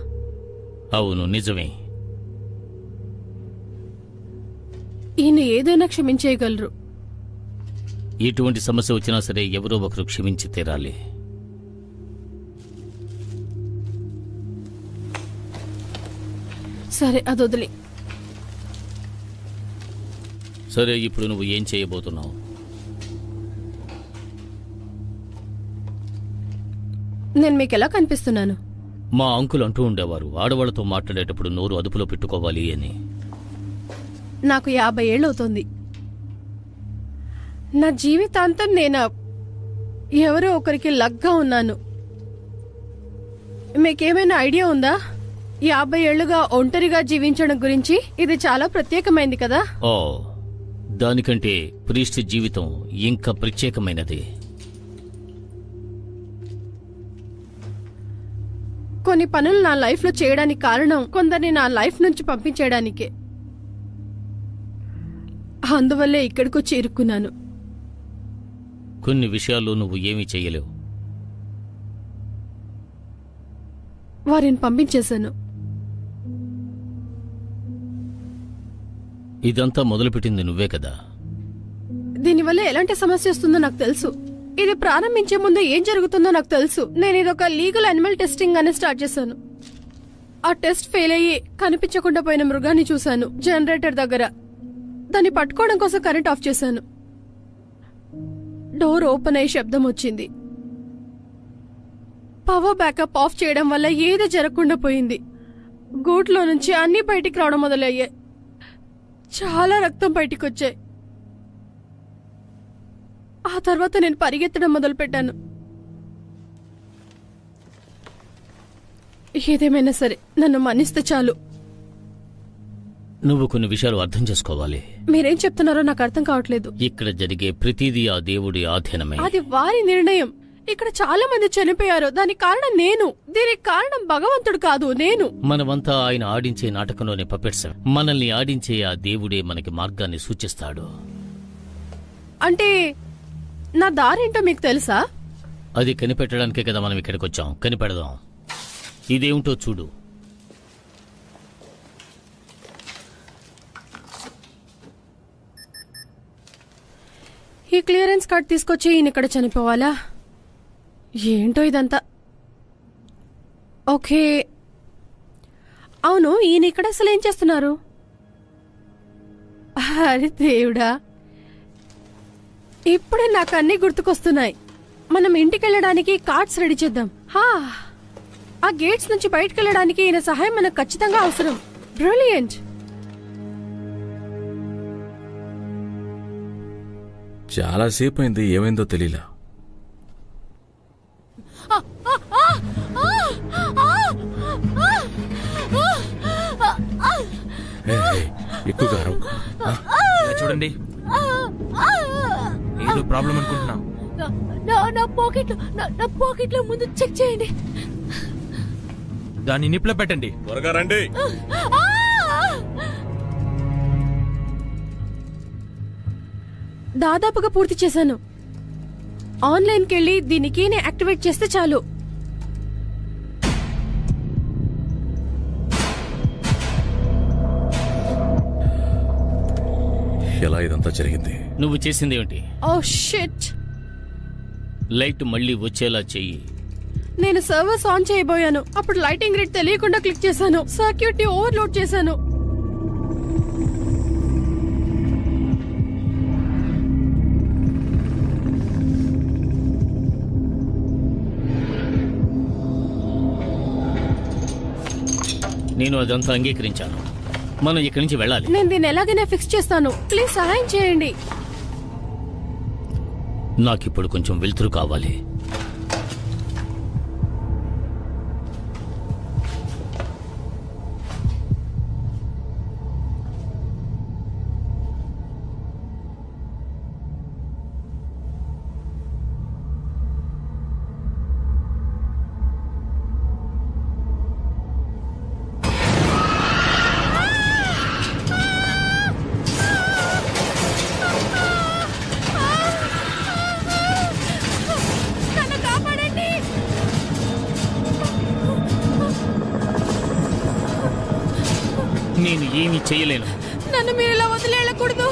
అవును, నిజమే. ఈయన ఏదైనా క్షమించేయగలరు. ఎటువంటి సమస్య వచ్చినా సరే ఎవరో ఒకరు క్షమించి తీరాలి. సరే, అది వదిలే. సరే, ఇప్పుడు నువ్వు ఏం చేయబోతున్నావు? నేను మీకు ఎలా కనిపిస్తున్నాను? మా అంకుల్ అంటూ ఉండేవారు, ఆడవాళ్లతో మాట్లాడేటప్పుడు నోరు అదుపులో పెట్టుకోవాలి అని. నాకు 50 ఏళ్ళు అవుతుంది. నా జీవితాంతం నేను ఎవరో ఒకరికి లగ్గా ఉన్నాను. మీకేమైనా ఐడియా ఉందా? 50 ఏళ్లుగా ఒంటరిగా జీవించడం గురించి. ఇది చాలా ప్రత్యేకమైంది కదా. ఓ, దానికంటే ప్రీస్ట్ జీవితం ఇంకా ప్రత్యేకమైనది. కొన్ని పనులు నా లైఫ్ లో చేయడానికి కారణం కొందరిని నా లైఫ్ నుంచి పంపించేయడానికే. అందువల్లే ఇక్కడికొచ్చి ఇరుక్కున్నాను. కొన్ని విషయాల్లో నువ్వు ఏమీ చెయ్యలేవు. వారిని పంపించేశాను. ఇదంతా మొదలుపెట్టింది నువ్వే కదా. దీనివల్ల ఎలాంటి సమస్య వస్తుందో నాకు తెలుసు. ఇది ప్రారంభించే ముందు ఏం జరుగుతుందో నాకు తెలుసు. నేను ఇదొక లీగల్ అనిమల్ టెస్టింగ్ అని స్టార్ట్ చేశాను. ఆ టెస్ట్ ఫెయిల్ అయ్యి కనిపించకుండా పోయిన మృగాన్ని చూశాను జనరేటర్ దగ్గర. దాన్ని పట్టుకోవడం కోసం కరెంట్ ఆఫ్ చేశాను. డోర్ ఓపెన్ అయ్యి శబ్దం వచ్చింది. పవర్ బ్యాకప్ ఆఫ్ చేయడం వల్ల ఏది జరగకుండా పోయింది. గూట్లో నుంచి అన్ని బయటికి రావడం మొదలయ్యాయి. చాలా రక్తం బయటికి వచ్చాయి. ఆ తర్వాత నేను పరిగెత్తడం మొదలుపెట్టాను. ఏదేమైనా సరే నన్ను మన్నిస్తే చాలు. నువ్వు కొన్ని విషయాలు అర్థం చేసుకోవాలి. మీరేం చెప్తున్నారో నాకు అర్థం కావట్లేదు. ఇక్కడ జరిగే ప్రతిదీ ఆ దేవుడి ఆధీనమే. అది వారి నిర్ణయం. ఇక్కడ చాలా మంది చనిపోయారు. దానికి కారణం నేను. దీనికి కారణం భగవంతుడు కాదు, నేను. మనమంతా ఆయన ఆడించే నాటకంలోనే పపెట్స్. మనల్ని ఆడించే ఆ దేవుడే మనకి మార్గాన్ని సూచిస్తాడు. అంటే నా దారేంటో మీకు తెలుసా? అది కనిపెట్టడానికే కదా మనం ఇక్కడికి వచ్చాం. కనిపెడదాం. ఇదేమిటో చూడు. ఈ క్లియరెన్స్ కార్డ్ తీసుకొచ్చి ఈయన ఇక్కడ చనిపోవాలా? ఏంటో ఇదంతా. ఓకే, అవును, ఈయన ఇక్కడ అసలు ఏం చేస్తున్నారు? అరే దేవుడా, ఇప్పుడే నాకు అన్నీ గుర్తుకొస్తున్నాయి. మనం ఇంటికి వెళ్ళడానికి కార్డ్స్ రెడీ చేద్దాం. ఆ గేట్స్ నుంచి బయటకు వెళ్ళడానికి ఈయన సహాయం మనకు ఖచ్చితంగా అవసరం. బ్రిలియంట్. చాలాసేపు అయింది, ఏమైందో తెలీలా. ఎక్కువగా ఇలా చూడండి, ఏదో ప్రాబ్లం అనుకుంటున్నా. నా పాకెట్లో ముందు చెక్ చేయండి. దాన్ని నిప్లో పెట్టండి. త్వరగా రండి. దాదాపుగా పూర్తి చేశాను. ఆన్లైన్కి వెళ్ళి దీనికి యాక్టివేట్ చేస్తే చాలు. ఎలా ఇదంతా జరిగింది? నువ్వు చేసిందేమిటి? Oh shit. లైట్ మళ్ళీ వచ్చేలా చెయ్యి. నేను సర్వర్స్ ఆన్ చేయబోయాను. అప్పుడు లైటింగ్ రేట్ తెలియకుండా క్లిక్ చేశాను. సర్క్యూట్ ని ఓవర్లోడ్ చేశాను. నేను అదంతా అంగీకరించాను. మనం ఇక్కడి నుంచి వెళ్ళాలి. నేను దీన్ని ఎలాగైనా ఫిక్స్ చేస్తాను. ప్లీజ్ సహాయం చేయండి. నాకిప్పుడు కొంచెం వెలుతురు కావాలి. నన్ను కాపాడండి. నేను ఏమీ చేయలేను. నన్ను మీరు ఇలా వదిలేయకూడదు.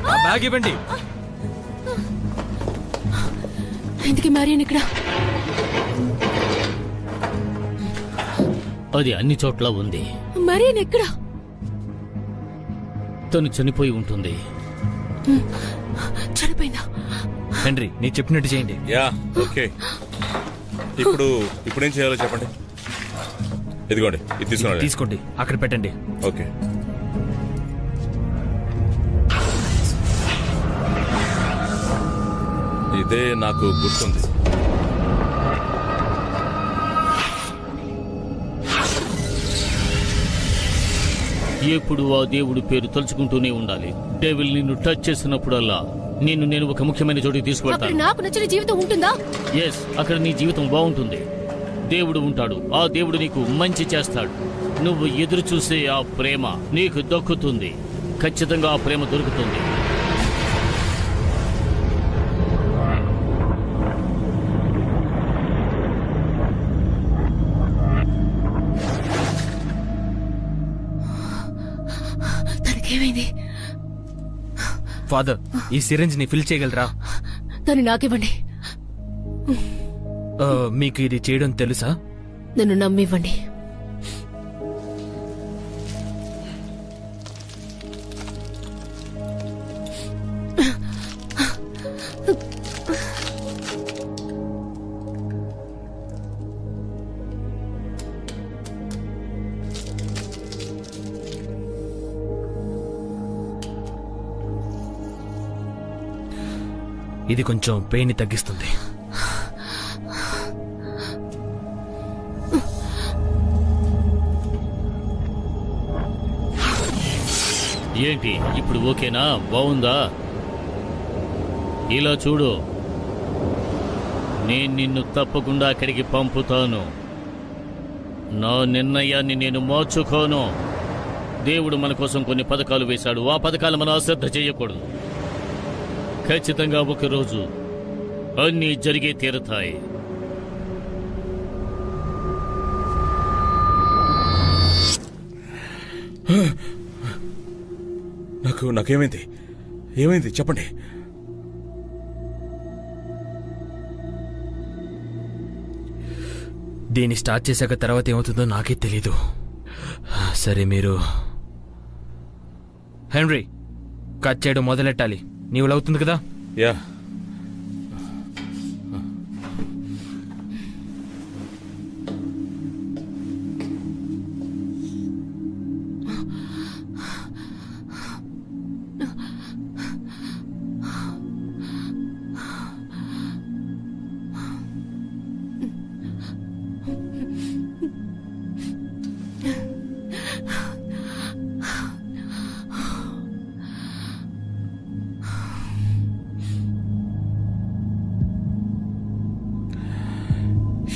ఆ బ్యాగ్ ఇవ్వండి. ఎందుకు మ్యారియన్ ఇక్కడ? అది అన్ని చోట్ల ఉంది. మ్యారియన్ ఎక్కడ? తను చనిపోయి ఉంటుంది. చనిపోయిందా? హెన్రీ, నీ చెప్పినట్టు చేయండి. Yeah okay. ఇప్పుడేం చేయాలో చెప్పండి. ఇదిగోండి, ఇది తీసుకున్నాడు. తీసుకోండి, అక్కడ పెట్టండి. ఓకే. ఇదే నాకు గుర్తుంది. ఎప్పుడు ఆ దేవుడు పేరు తలుచుకుంటూనే ఉండాలి. డెవిల్ నిన్ను టచ్ చేసినప్పుడల్లా నేను ఒక ముఖ్యమైన చోటికి అక్కడ తీసుకువెళ్తాను. నాకు నచ్చిన జీవితం ఉంటుందా? ఎస్, అక్కడ నీ జీవితం బాగుంటుంది. దేవుడు ఉంటాడు. ఆ దేవుడు నీకు మంచి చేస్తాడు. నువ్వు ఎదురు చూసే ఆ ప్రేమ నీకు దక్కుతుంది. ఖచ్చితంగా ఆ ప్రేమ దొరుకుతుంది. తనకేమైంది? ఫాదర్, ఈ సిరింజ్ ని ఫిల్ చేయగలరా? దాన్ని నాకివ్వండి. మీకు ఇది చేయడం తెలుసా? నన్ను నమ్మివ్వండి. ఇది కొంచెం పెయిన్ ని తగ్గిస్తుంది. ఏంటి ఇప్పుడు ఓకేనా? బాగుందా? ఇలా చూడు, నేను నిన్ను తప్పకుండా అక్కడికి పంపుతాను. నా నిర్ణయాన్ని నేను మార్చుకోను. దేవుడు మన కోసం కొన్ని పథకాలు వేశాడు. ఆ పథకాలు మనం అశ్రద్ధ చేయకూడదు. ఖచ్చితంగా ఒకరోజు అన్నీ జరిగే తీరుతాయి. నాకేమైంది? ఏమైంది చెప్పండి. దీన్ని స్టార్ట్ చేశాక తర్వాత ఏమవుతుందో నాకే తెలీదు. సరే, మీరు హెన్రీ కట్ చేయడం మొదలెట్టాలి. నీవు అవుతుంది కదా? యా.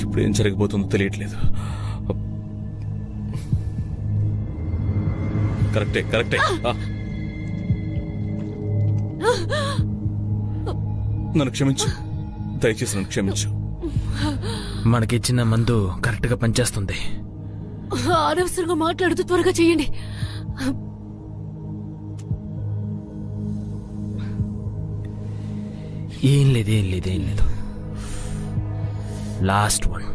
ఇప్పుడు ఏం జరగబోతుందో తెలియట్లేదు. కరెక్టే. నన్ను క్షమించు, దయచేసి నన్ను క్షమించు. మనకిచ్చిన మందు కరెక్ట్ గా పనిచేస్తుంది. అనవసరంగా మాట్లాడుతూ త్వరగా చెయ్యండి. ఏం లేదు. Last one.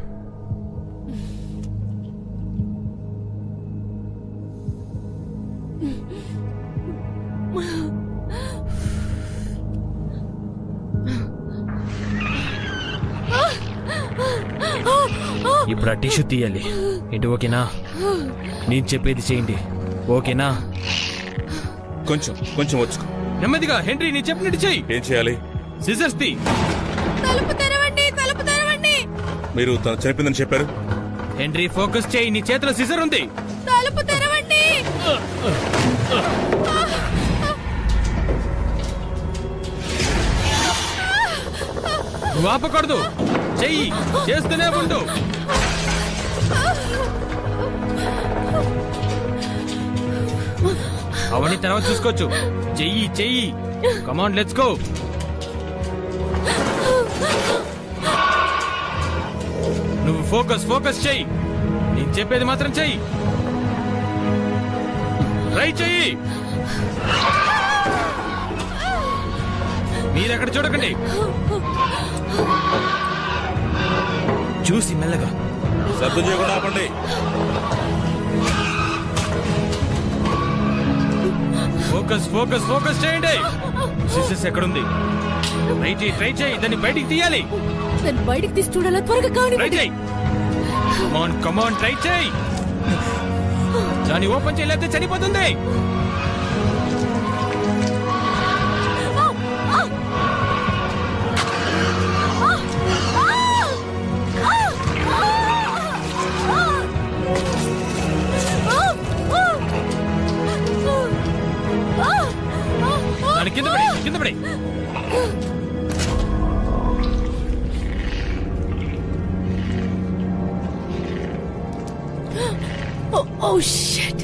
ఇప్పుడు ఆ టిష్యూ తీయాలి. ఏంటి ఓకేనా? నేను చెప్పేది చేయండి, ఓకేనా? కొంచెం కొంచెం వచ్చుకో. నెమ్మదిగా హెన్రీ, నేను చెప్పినట్టు చెయ్యి. ఏం చేయాలి? సిజర్స్ తీ. తలుపు తెరవండి, తలుపు తెరవండి. మీరు తను చనిపోయిందని చెప్పారు. హెన్రీ ఫోకస్ చేయి, నీ చేతిలో సిజర్ ఉంది. తలుపు తెరవండి. నువ్వు ఆపకూడదు, చెయ్యి, చేస్తూనే ఉండు. అవన్నీ తర్వాత చూసుకోవచ్చు. చెయ్యి చెయ్యి, కమాన్ లెట్స్ గో. నువ్వు ఫోకస్ చెయ్యి, నేను చెప్పేది మాత్రం చెయ్యి. ట్రై చెయ్యి. మీరెక్కడ చూడకండి, చూసి మెల్లగా. శబ్దం చేయకుండా ఆపండి. ఫోకస్ చేయండి. సిస్టర్స్ ఎక్కడుంది? ట్రై చేయి, దాన్ని బయటికి తీయాలి. నన్ను బయటికి తీసి చూడాలా? త్వరగా ట్రై కానివ్వండి. చేయి, కమాన్ ట్రై చేయి. దాన్ని ఓపెన్ చేయలేకపోతే చనిపోతుంది. దాని కింద పడి. Oh shit.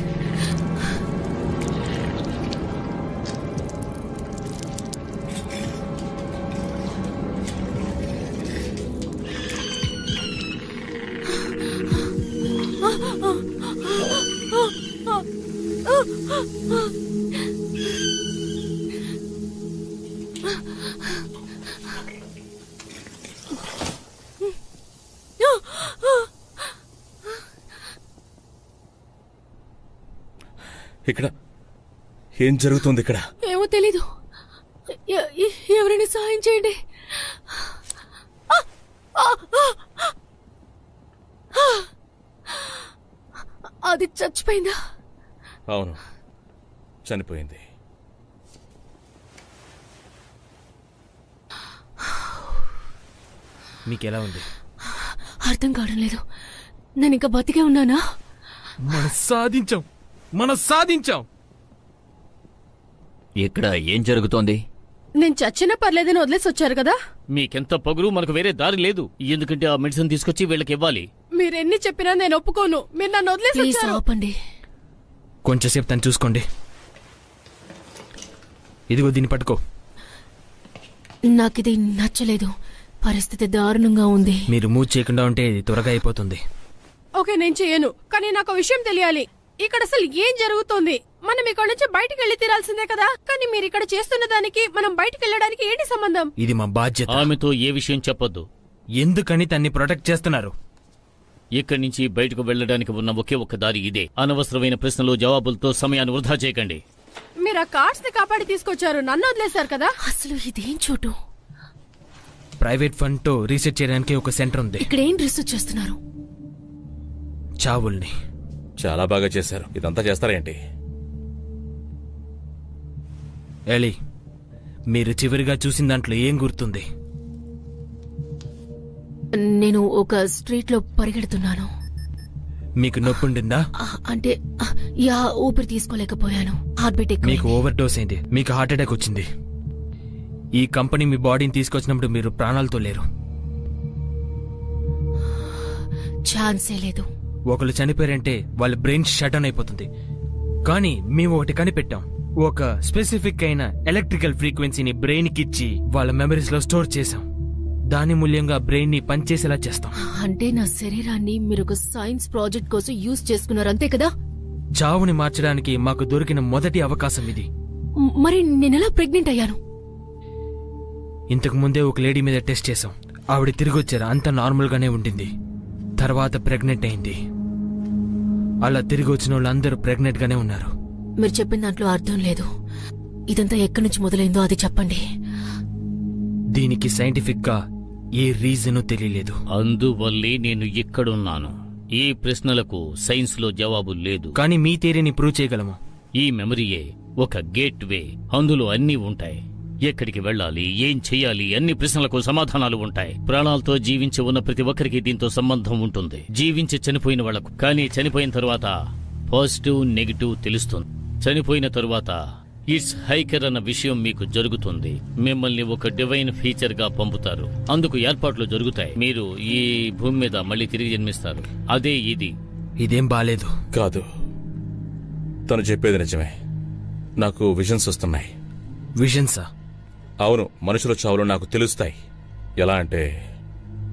ఇక్కడ ఏం జరుగుతుంది? ఇక్కడ ఏమో తెలీదు. ఎవరైనా సహాయం చేయండి. అది చచ్చిపోయిందా? అవును, చనిపోయింది. మీకెలా ఉంది? అర్థం కావడం లేదు. నేను ఇంకా బతికే ఉన్నానా? మనం సాధించాం. ఇక్కడ ఏం జరుగుతోంది? నేను చచ్చినా పర్లేదని వదిలేసి వచ్చారు కదా. మీకెంత పొగరు, మనకు వేరే దారి లేదు. ఎందుకంటే ఆ మెడిసిన్ తీసుకొచ్చి వీళ్ళకి ఇవ్వాలి. మీరెన్ని చెప్పినా నేను ఒప్పుకోను. మీరు నన్ను వదిలేసి ప్లీజ్ వచ్చారు. ఆపండి. కొంచెంసేపు తను చూసుకోండి. ఇదిగో దీన్ని పట్టుకో. నాకిది నచ్చలేదు. పరిస్థితి దారుణంగా ఉంది. మీరు మూవ్ చేయకుండా ఉంటే ఇది త్వరగా అయిపోతుంది. ఓకే, నేను చేయను. కానీ నాకు విషయం తెలియాలి. ఇక్కడ అసలు ఏం జరుగుతోంది? మనం ఇక్కడ నుంచి బయటికి వెళ్లి తీరాల్సిందే కదా. కానీ మీరు ఇక్కడ చేస్తున్న దానికి మనం బయటికి వెళ్ళడానికి ఏంటి సంబంధం? ఇది మా బాధ్యత. ఆమెతో ఏ విషయం చెప్పొద్దు. ఎందుకని తన్ని ప్రొటెక్ట్ చేస్తున్నారు? ఇక్కడి నుంచి బయటకు వెళ్ళడానికి ఉన్న ఒకే ఒక్క దారి ఇదే. అనవసరమైన ప్రశ్నలు జవాబులతో సమయాన్ని వృధా చేయకండి. మీరు ఆ కార్డ్స్ ని కాపాడి తీసుకొచ్చారు, నన్ను వదిలేశారు కదా. అసలు ఇదేం చోటు? ప్రైవేట్ ఫండ్ తో రీసెర్చ్ చేయడానికి ఒక సెంటర్ ఉంది. ఇక్కడ ఏం రీసెర్చ్ చేస్తున్నారు? చావుల్ని. చాలా బాగా చేశారు. ఇదంతా చేస్తారేంటి? ఎలి, మీరు చివరిగా చూసిన దాంట్లో ఏం గుర్తుంది? నేను ఒక స్ట్రీట్ లో పరిగెడుతున్నాను. మీకు నొప్పి ఉండిందా? అంటే ఊపిరి తీసుకోలేకపోయాను. హార్ట్ బీట్ ఎక్కువ. మీకు ఓవర్ డోస్ అయింది, మీకు హార్ట్ అటాక్ వచ్చింది. ఈ కంపెనీ మీ బాడీని తీసుకొచ్చినప్పుడు మీరు ప్రాణాలతో లేరు. ఛాన్సే లేదు. ఒకళ్ళు చనిపోయారంటే వాళ్ళ బ్రెయిన్ షట్ డౌన్ అయిపోతుంది. కానీ మేము ఒకటి కనిపెట్టాం. ఒక స్పెసిఫిక్ అయిన ఎలక్ట్రికల్ ఫ్రీక్వెన్సీని బ్రెయిన్ కి ఇచ్చి వాళ్ళ మెమరీస్ లో స్టోర్ చేసాం. దాని మూల్యంగా బ్రెయిన్ ని పనిచేసేలా చేస్తాం. అంటే నా శరీరాన్ని మీరు ఒక సైన్స్ ప్రాజెక్ట్ కోసం యూజ్ చేసుకున్నారు, అంతే కదా? చావుని మార్చడానికి మాకు దొరికిన మొదటి అవకాశం ఇది. మరి నేనెలా ప్రెగ్నెంట్ అయ్యాను? ఇంతకు ముందే ఒక లేడీ మీద టెస్ట్ చేసాం. ఆవిడ తిరిగి వచ్చారు, అంత నార్మల్ గానే ఉండింది. తర్వాత ప్రెగ్నెంట్ అయింది. అలా తిరిగి వచ్చిన వాళ్ళందరూ ప్రెగ్నెంట్ గానే ఉన్నారు. మీరు చెప్పిన దాంట్లో అర్థం లేదు. ఇదంతా ఎక్కడి నుంచి మొదలైందో అది చెప్పండి. దీనికి సైంటిఫిక్ గా ఏ రీజను తెలియలేదు. అందువల్లే నేను ఇక్కడున్నాను. ఈ ప్రశ్నలకు సైన్స్లో జవాబు లేదు. కానీ మీ థియరీని ప్రూవ్ చేయగలము. ఈ మెమరీయే ఒక గేట్ వే. అందులో అన్నీ ఉంటాయి. ఎక్కడికి వెళ్ళాలి, ఏం చెయ్యాలి, అన్ని ప్రశ్నలకు సమాధానాలు ఉంటాయి. ప్రాణాలతో జీవించి ఉన్న ప్రతి ఒక్కరికి దీంతో సంబంధం ఉంటుంది. జీవించి చనిపోయిన వాళ్లకు. కానీ చనిపోయిన తరువాత పాజిటివ్ నెగిటివ్ తెలుస్తుంది. చనిపోయిన తరువాత ఇట్స్ హైకర్ అన్న విషయం మీకు జరుగుతుంది. మిమ్మల్ని ఒక డివైన్ ఫీచర్ గా పంపుతారు. అందుకు ఏర్పాట్లు జరుగుతాయి. మీరు ఈ భూమి మీద మళ్ళీ తిరిగి జన్మిస్తారు. అదే ఇది. ఇదేం బాలేదు. కాదు, తను చెప్పేది నిజమే. నాకు విజన్స్ వస్తున్నాయి. విజన్సా? అవును, మనుషుల చావులు నాకు తెలుస్తాయి. ఎలా అంటే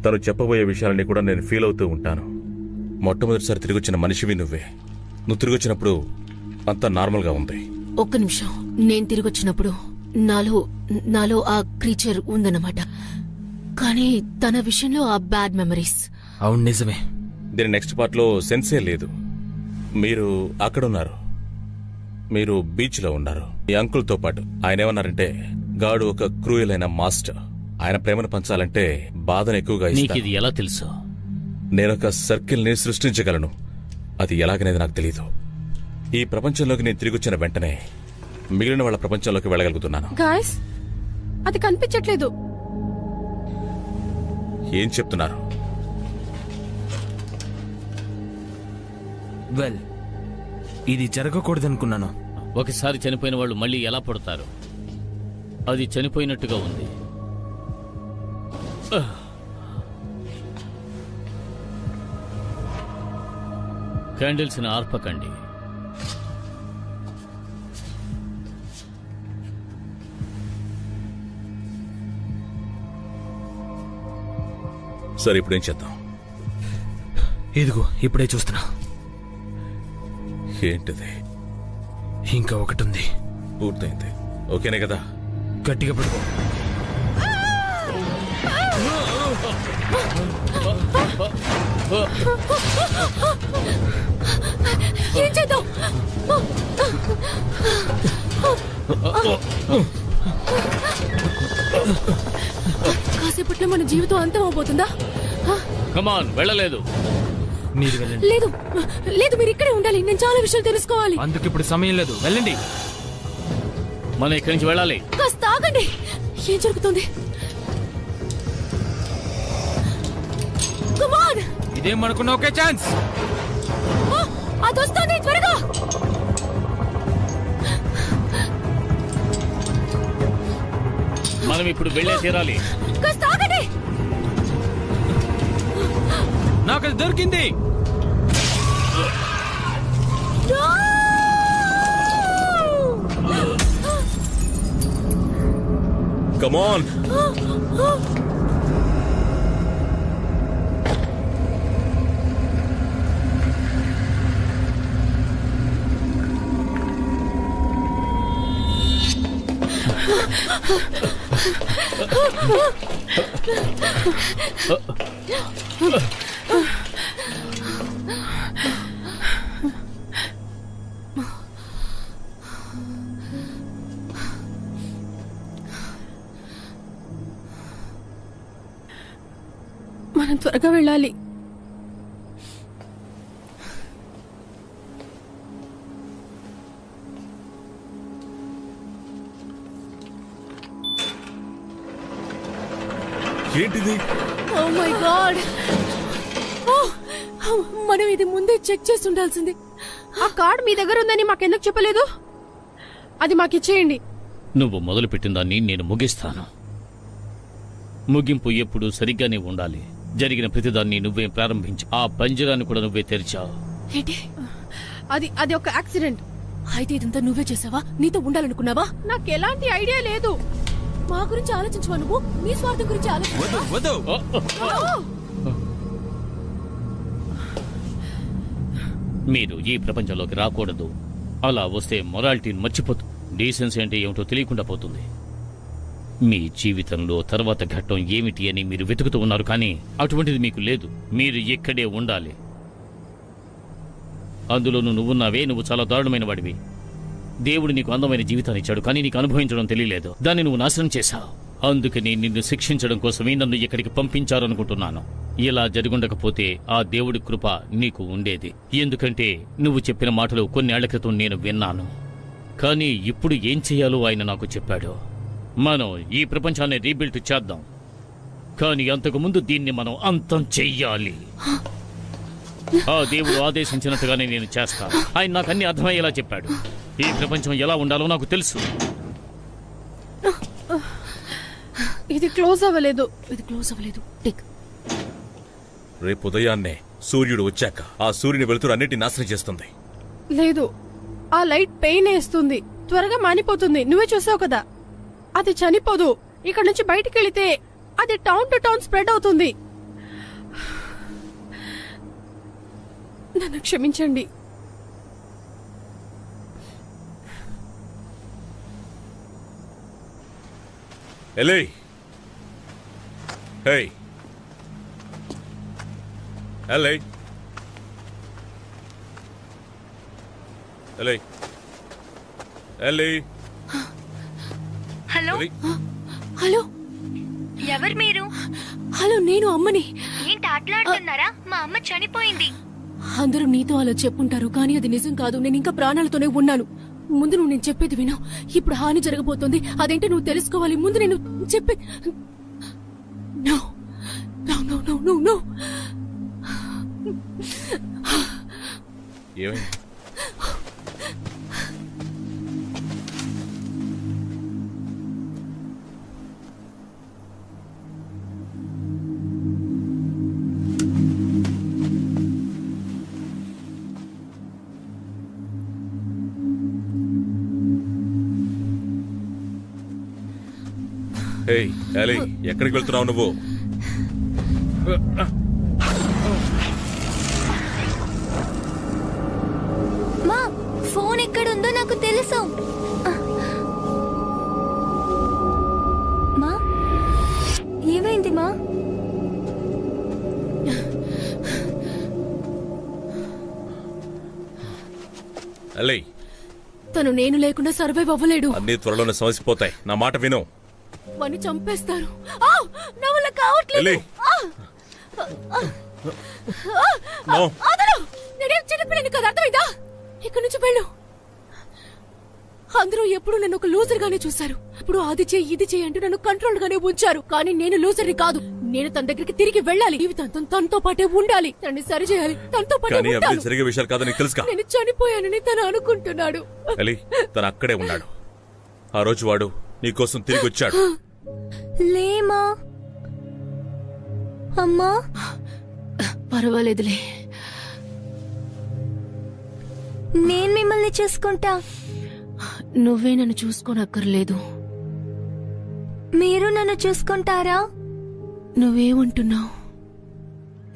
తను చెప్పబోయే విషయాలన్నీ కూడా నేను ఫీల్ అవుతూ ఉంటాను. మొట్టమొదటిసారి తిరిగొచ్చిన మనిషివి నువ్వే. నువ్వు తిరిగొచ్చినప్పుడు అంతా నార్మల్గా ఉంది. ఒక్క నిమిషం. నేను తిరిగొచ్చినప్పుడు నాలో ఆ క్రీచర్ ఉందన్నమాట. కానీ తన విషయంలో ఆ బ్యాడ్ మెమరీస్. అవును, నిజమే. దీని నెక్స్ట్ పార్ట్లో సెన్సే లేదు. మీరు అక్కడున్నారు. మీరు బీచ్లో ఉన్నారు మీ అంకుల్తో పాటు. ఆయన ఏమన్నారంటే గాడు ఒక క్రూయల్ అయిన మాస్టర్. ఆయన ప్రేమను పంచాలంటే బాధను ఎక్కువగా నీకు ఇస్తాడు. ఇది ఎలా తెలుసు? నేనొక సర్కిల్ని సృష్టించగలను. అది ఎలాగనేది నాకు తెలీదు. ఈ ప్రపంచంలోకి నేను తిరిగొచ్చిన వెంటనే మిగిలిన వాళ్ళ ప్రపంచంలోకి వెళ్ళగలుగుతున్నాను. గాయస్, అది కనిపించట్లేదు. ఏం చెప్తున్నారు? వెల్, ఇది జరగకూడదనుకున్నాను. ఒకసారి చనిపోయిన వాళ్ళు మళ్ళీ ఎలా పడతారు? అది చనిపోయినట్టుగా ఉంది. క్యాండిల్స్ ని ఆర్పకండి. సరే, ఇప్పుడేం చేద్దాం? ఇదిగో ఇప్పుడే చూస్తున్నా. ఏంటిది? ఇంకా ఒకటి ఉంది. పూర్తయింది. ఓకేనే కదా? గట్టిగా పడుకో. ఏం చేద్దాం? కాసేపట్లో మన జీవితం అంతం అవబోతుందా? కమాన్, వెళ్ళలేదు. మీరు వెళ్ళండి. లేదు లేదు, మీరు ఇక్కడే ఉండాలి. నేను చాలా విషయాలు తెలుసుకోవాలి. అందుకు ఇప్పుడు సమయం లేదు. వెళ్ళండి. మనం ఇక్కడి నుంచి వెళ్ళాలి. కాస్త ఆగండి. ఏం జరుగుతుంది? కమాన్, ఇదేం అనుకున్న ఒకే ఛాన్స్. అది వస్తుంది, త్వరగా. మనం ఇప్పుడు వెళ్ళే తీరాలి. కాస్త ఆగండి. నాకు అది దొరికింది. కమాన్. మనం త్వరగా వెళ్ళాలి. ఏంటిది? Oh my God. మనం ఇది ముందే చెక్ చేసి ఉండాల్సింది. ఆ కార్డ్ మీ దగ్గర ఉందని మాకెందుకు చెప్పలేదు? అది మాకిచ్చేయండి. నువ్వు మొదలుపెట్టిన దాన్ని నేను ముగిస్తాను. ముగింపు ఎప్పుడు సరిగ్గానే ఉండాలి. జరిగిన ప్రతిదాన్ని నువ్వే ప్రారంభించు. ఆ పంజరాన్ని కూడా నువ్వే తెరిచావు. ఏంటి? అది ఒక యాక్సిడెంట్. అయితే ఇదంతా నువ్వే చేసావా? నీతో ఉండాలనుకున్నావా? నాకు ఎలాంటి ఐడియా లేదు. మా గురించి ఆలోచించవా నువ్వు? నీ స్వార్థం గురించి ఆలోచించవా? వద్దు. మీరు ఈ ప్రపంచంలోకి రాకూడదు. అలా వస్తే మొరాలిటీని మర్చిపోతు. డీసెన్సీ అంటే ఏమిటో తెలియకుండా పోతుంది. మీ జీవితంలో తర్వాత ఘట్టం ఏమిటి అని మీరు వెతుకుతూ ఉన్నారు, కానీ అటువంటిది మీకు లేదు. మీరు ఇక్కడే ఉండాలి. అందులోనూ నువ్వున్నావే, నువ్వు చాలా దారుణమైన వాడివి. దేవుడు నీకు అందమైన జీవితాన్ని ఇచ్చాడు, కానీ నీకు అనుభవించడం తెలియలేదు. దాన్ని నువ్వు నాశనం చేశావు. అందుకని నిన్ను శిక్షించడం కోసమే నన్ను ఇక్కడికి పంపించారనుకుంటున్నాను. ఇలా జరుగుండకపోతే ఆ దేవుడి కృప నీకు ఉండేది. ఎందుకంటే నువ్వు చెప్పిన మాటలు కొన్నేళ్ల క్రితం నేను విన్నాను. కానీ ఇప్పుడు ఏం చేయాలో ఆయన నాకు చెప్పాడు. మనం ఈ ప్రపంచాన్ని రీబిల్డ్ చేద్దాం, కానీ అంతకుముందు దీన్ని మనం అంతం చెయ్యాలి. ఆ దేవుడు ఆదేశించినట్టుగానే నేను చేస్తాను. ఆయన నాకు అన్ని అర్థమయ్యేలా చెప్పాడు. ఈ ప్రపంచం ఎలా ఉండాలో నాకు తెలుసు. ఇది క్లోజ్ అవ్వలేదు. ఇది క్లోజ్ అవ్వలేదు. టిక్. రేపు ఉదయాన్నే సూర్యుడు వచ్చాక ఆ సూర్యుని వెలుతురు అన్నిటి నాశనం చేస్తుంది. లేదు, ఆ లైట్ పెయిన్ వేస్తుంది, త్వరగా మానిపోతుంది. నువ్వే చూసావు కదా, అది చనిపోదు. ఇక్కడ నుంచి బయటికి వెళితే అది టౌన్ టు టౌన్ స్ప్రెడ్ అవుతుంది. నన్ను క్షమించండి. ఎలే, హే ఎలే, ఎలే, ఎలే. హలో, ఎలే. హలో, ఎవరు మీరు? హలో, నేను అమ్మని. ఏంటి ఆటలాడుతున్నారా? మా అమ్మ చనిపోయింది. అందరూ నీతో అలా చెప్పుంటారు, కానీ అది నిజం కాదు. నేను ఇంకా ప్రాణాలతోనే ఉన్నాను. ముందు నువ్వు నేను చెప్పేది విను. ఇప్పుడు హాని జరగబోతోంది. అదేంటో నువ్వు తెలుసుకోవాలి. ముందు నేను చెప్పే. No no no no no no. ఏమైంది? హే ఎలే, ఎక్కడికి వెళ్తున్నావు నువ్వు? మా ఫోన్ ఎక్కడుందో నాకు తెలుసు. మా ఏమైంది మా? ఎలే, తను నేను లేకుండా సర్వైవ్ అవ్వలేడు. అన్ని త్వరలోనే సమసిపోతాయి. నా మాట విను. వాణ్ణి చంపేస్తారు. ఆ! నా వల్ల కావట్లేదు. ఎలే. ఆ! నో. అదరు! నేనేం చిన్నపిల్లని కదా, అర్థమైందా? ఇక్కడి నుంచి వెళ్ళు. అందరూ ఎప్పుడు నన్ను ఒక లూజర్ గానే చూశారు. ఇప్పుడు అది చేయి ఇది చేయి అంటూ నన్ను కంట్రోల్ గానే ఉంచారు. కానీ నేను లూజర్ని కాదు. నేను తన దగ్గరికి తిరిగి వెళ్ళాలి. జీవితాంతం తనతో పాటే ఉండాలి. తనని సరి చేయాలి. తనతో పాటే కానీ ఉండాలి. అవి జరిగే విషయాలు కాదని తెలుసుగా. నేను చనిపోయానని తను అనుకుంటున్నాడు. ఎలే, తను అక్కడే ఉన్నాడు. ఆ రోజు వాడు నీకోసం తిరిగి వచ్చాడు. లేమా అమ్మా? పర్వాలేదులే, నేను మిమ్మల్ని చూసుకుంటా. నువ్వే నన్ను చూసుకోనక్కర్లేదు. మీరు నన్ను చూసుకుంటారా? నువ్వేమంటున్నావు?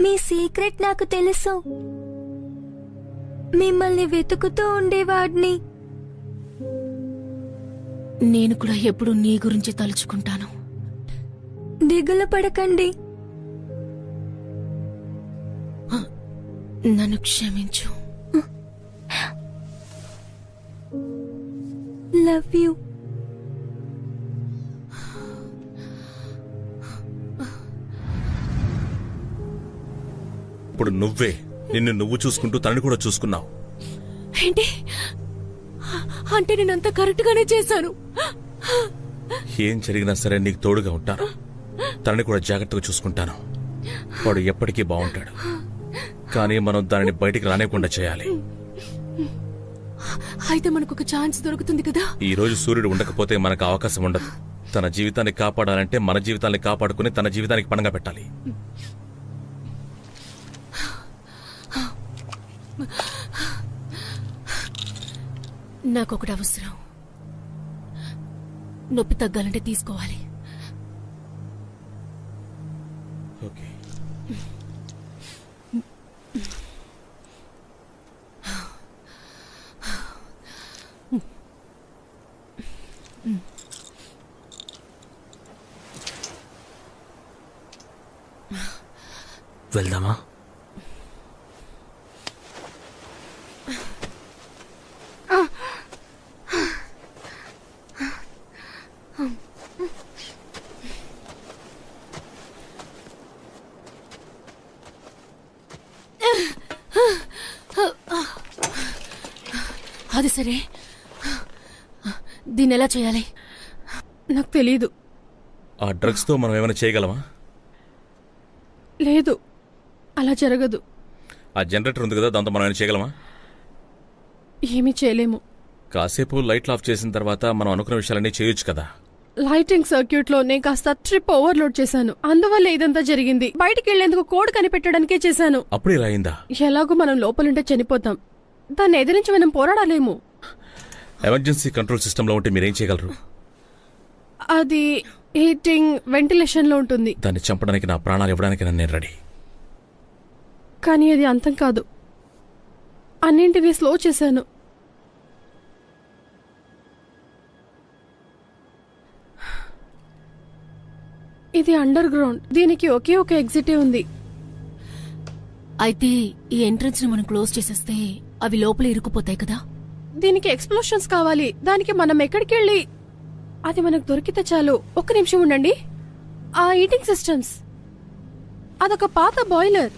మీ సీక్రెట్ నాకు తెలుసు. మిమ్మల్ని వెతుకుతూ ఉండేవాడిని. నేను కూడా ఎప్పుడు నీ గురించి తలుచుకుంటాను. దిగులు పడకండి. నన్ను క్షమించు. Love you. ఇప్పుడు నువ్వే నిన్ను నువ్వు చూసుకుంటూ తనని కూడా చూసుకున్నావు. ఏంటి అంటే నేనంతా కరెక్ట్ గానే చేశాను. ఏం జరిగినా సరే నీకు తోడుగా ఉంటాను. తనని కూడా జాగ్రత్తగా చూసుకుంటాను. వాడు ఎప్పటికీ బాగుంటాడు. కానీ మనం దానిని బయటికి రానివ్వకుండా చేయాలి. అయితే మనకు ఒక ఛాన్స్ దొరుకుతుంది కదా. ఈ రోజు సూర్యుడు ఉండకపోతే మనకు అవకాశం ఉండదు. తన జీవితాన్ని కాపాడాలంటే మన జీవితాన్ని కాపాడుకుని తన జీవితానికి పణంగా పెట్టాలి. నాకొకటి అవసరం. నొప్పి తగ్గాలంటే తీసుకోవాలి. ఓకే. వెళ్దామా? అది సరే, దీన్ని ఎలా చేయాలి? నాకు తెలీదు. ఆ డ్రగ్స్ తో మనం ఏమైనా చేయగలమా? లేదు, అలా జరగదు. ఆ జనరేటర్ ఉంది కదా, దాంతో మనం ఏమైనా చేయగలమా? ఏమీ చేయలేము. కాసేపు లైట్లు ఆఫ్ చేసిన తర్వాత మనం అనుకున్న విషయాలన్నీ చేయొచ్చు కదా. లైటింగ్ సర్క్యూట్ లో నేను కాస్త ట్రిప్ ఓవర్లోడ్ చేశాను, అందువల్ల ఇదంతా జరిగింది. బయటికి వెళ్లేందుకు కోడ్ కనిపెట్టడానికే చేశాను. అప్పుడు ఇలా అయిందా? ఎలాగో మనం లోపలుంటే చనిపోతాం, దాన్ని ఎదిరించి మనం పోరాడాలేము. ఎమర్జెన్సీ కంట్రోల్ సిస్టంలో ఉంటే మీరేం చేయగలరు? అది హీటింగ్, వెంటిలేషన్ లో ఉంటుంది. దాన్ని చంపడానికి, నా ప్రాణాలు ఇవ్వడానికి నేను రెడీ. కానీ అది అంతం కాదు. అన్నింటినీ స్లో చేశాను. ఇది అండర్ గ్రౌండ్, దీనికి ఒకే ఒక ఎగ్జిటే ఉంది. అయితే ఈ ఎంట్రన్స్ ని మనం క్లోజ్ చేసేస్తే అవి లోపల ఇరుక్కుపోతాయి కదా. దీనికి ఎక్స్ప్లోషన్స్ కావాలి. దానికి మనం ఎక్కడికి వెళ్ళి అది మనకు దొరికితే చాలు. ఒక్క నిమిషం ఉండండి. ఆ హీటింగ్ సిస్టమ్స్, అదొక పాత బాయిలర్.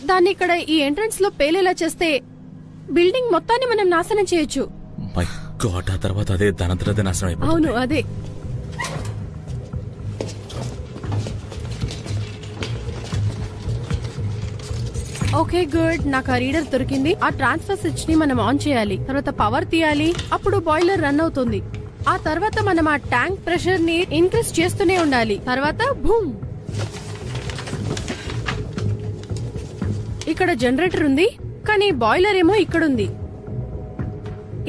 దాన్ని ఇక్కడ ఈ ఎంట్రన్స్ లో పేలేలా చేస్తే బిల్డింగ్ మొత్తాన్ని మనం నాశనం చేయొచ్చు. మై గాడ్, ఆ తర్వాత అదే దానంతటదే నాశనం అయిపోతుంది. అవును, అదే. ఓకే గుడ్, నాకు ఆ రీడర్ దొరికింది. ఆ ట్రాన్స్ఫర్ స్విచ్ ని మనం ఆన్ చేయాలి, తర్వాత పవర్ తీయాలి, అప్పుడు బాయిలర్ రన్ అవుతుంది. ఆ తర్వాత మనం ఆ ట్యాంక్ ప్రెషర్ ని ఇంక్రీజ్ చేస్తూనే ఉండాలి. తర్వాత బూమ్, ఇక్కడ జనరేటర్ ఉంది, కానీ బాయిలర్ ఏమో ఇక్కడుంది.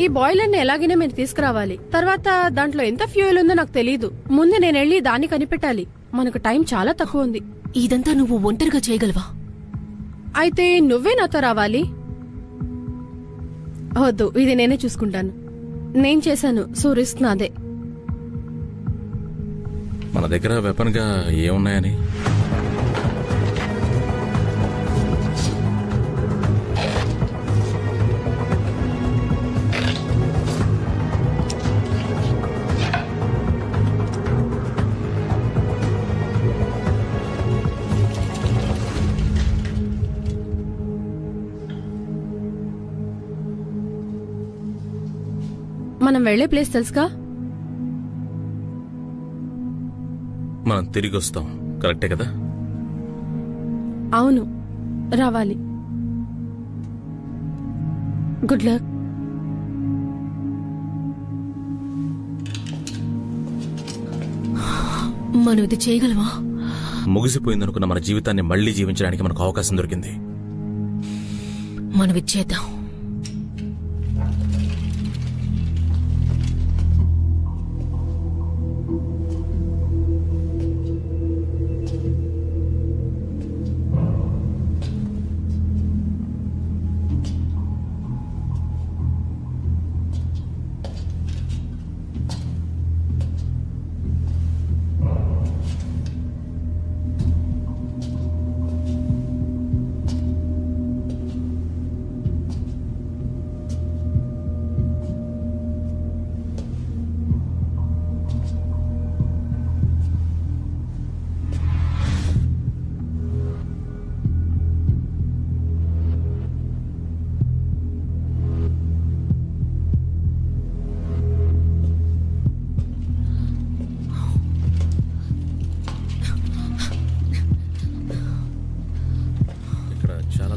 ఈ బాయిలర్ ని ఎలాగైనా మీరు తీసుకురావాలి. తర్వాత దాంట్లో ఎంత ఫ్యూయల్ ఉందో నాకు తెలీదు. ముందు నేను వెళ్ళి దాన్ని కనిపెట్టాలి. మనకు టైం చాలా తక్కువ ఉంది. ఇదంతా నువ్వు ఒంటరిగా చేయగలవా? అయితే నువ్వే నాతో రావాలి. వద్దు, ఇది నేనే చూసుకుంటాను. నేను చేశాను, సో రిస్క్ నాదే. మన దగ్గర వెపన్ గా ఏమున్నాయని? మనం వెళ్లే ప్లేస్ తెలుసుగా? మనం తిరిగి వస్తాం, కరెక్టే కదా? అవును, రావాలి. Good luck. మనం ఇది చేయగలవా? ముగిసిపోయిందనుకున్న మన జీవితాన్ని మళ్లీ జీవించడానికి మనకు అవకాశం దొరికింది. మనం ఇది చేద్దాం.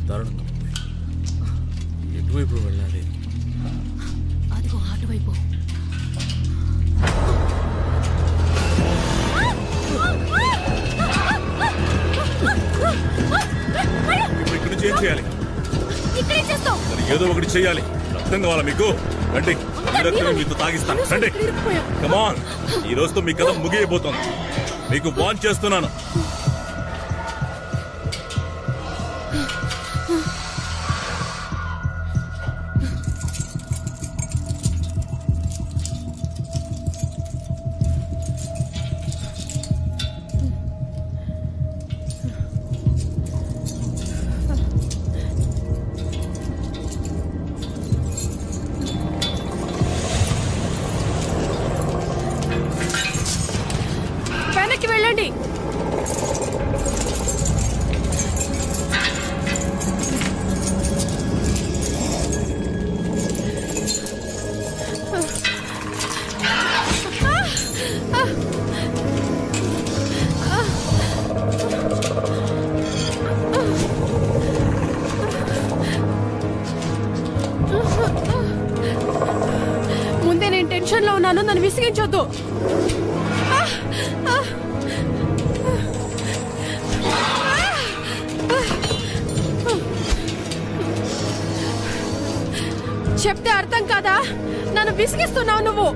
దారుణంగా ఉంది. ఎటువైపు వెళ్ళాలి? అదిగో అటువైపు. ఇప్పుడు ఇక్కడి నుంచి ఏం చేయాలి? ఇక్కడే చేస్తాం. ఏదో ఒకటి చేయాలి. రక్తం కావాలా మీకు? రండి, మీతో తాగిస్తాను. రండి, కమాన్. ఈ రోజుతో మీ కథ ముగియబోతోంది. మీకు వార్న్ చేస్తున్నాను. వెనక్కి వెళ్ళండి. ఆలోచించొద్దు. చెప్తే అర్థం కాదా? నన్ను విసిగిస్తున్నావు నువ్వు.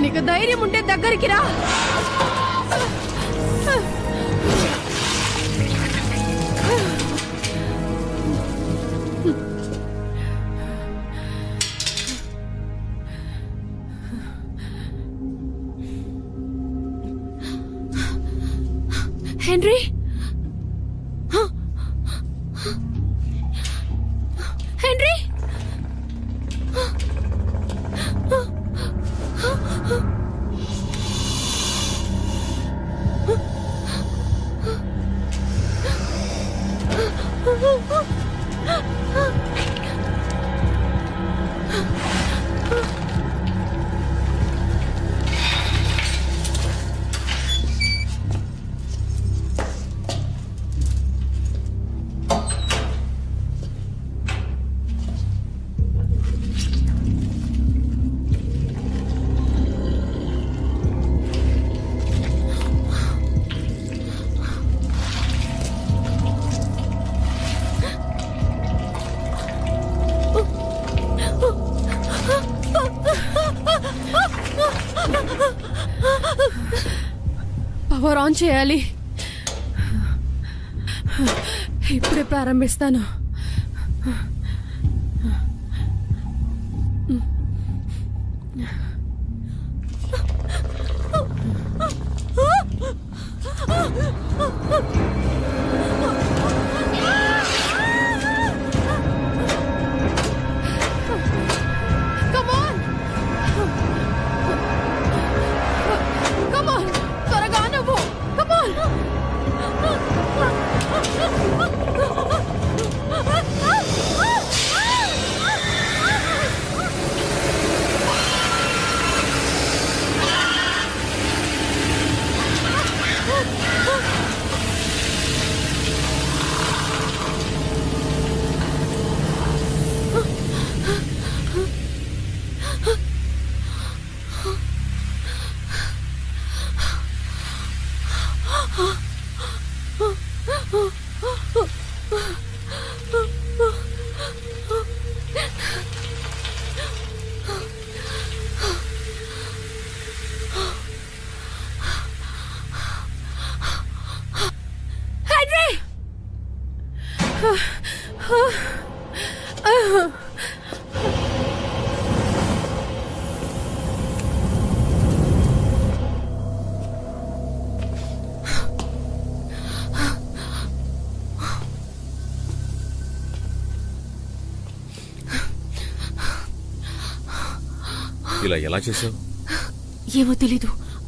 నీకు ధైర్యం ఉంటే దగ్గరికి రా. హెన్రీ, హెన్రీ, పవర్ ఆన్ చేయాలి. ఇప్పుడే ప్రారంభిస్తాను. Come on! Come on! త్వరగా నువ్వు. Come on! ఇలా ఎలా చేసావు? ఏమో తెలీదు.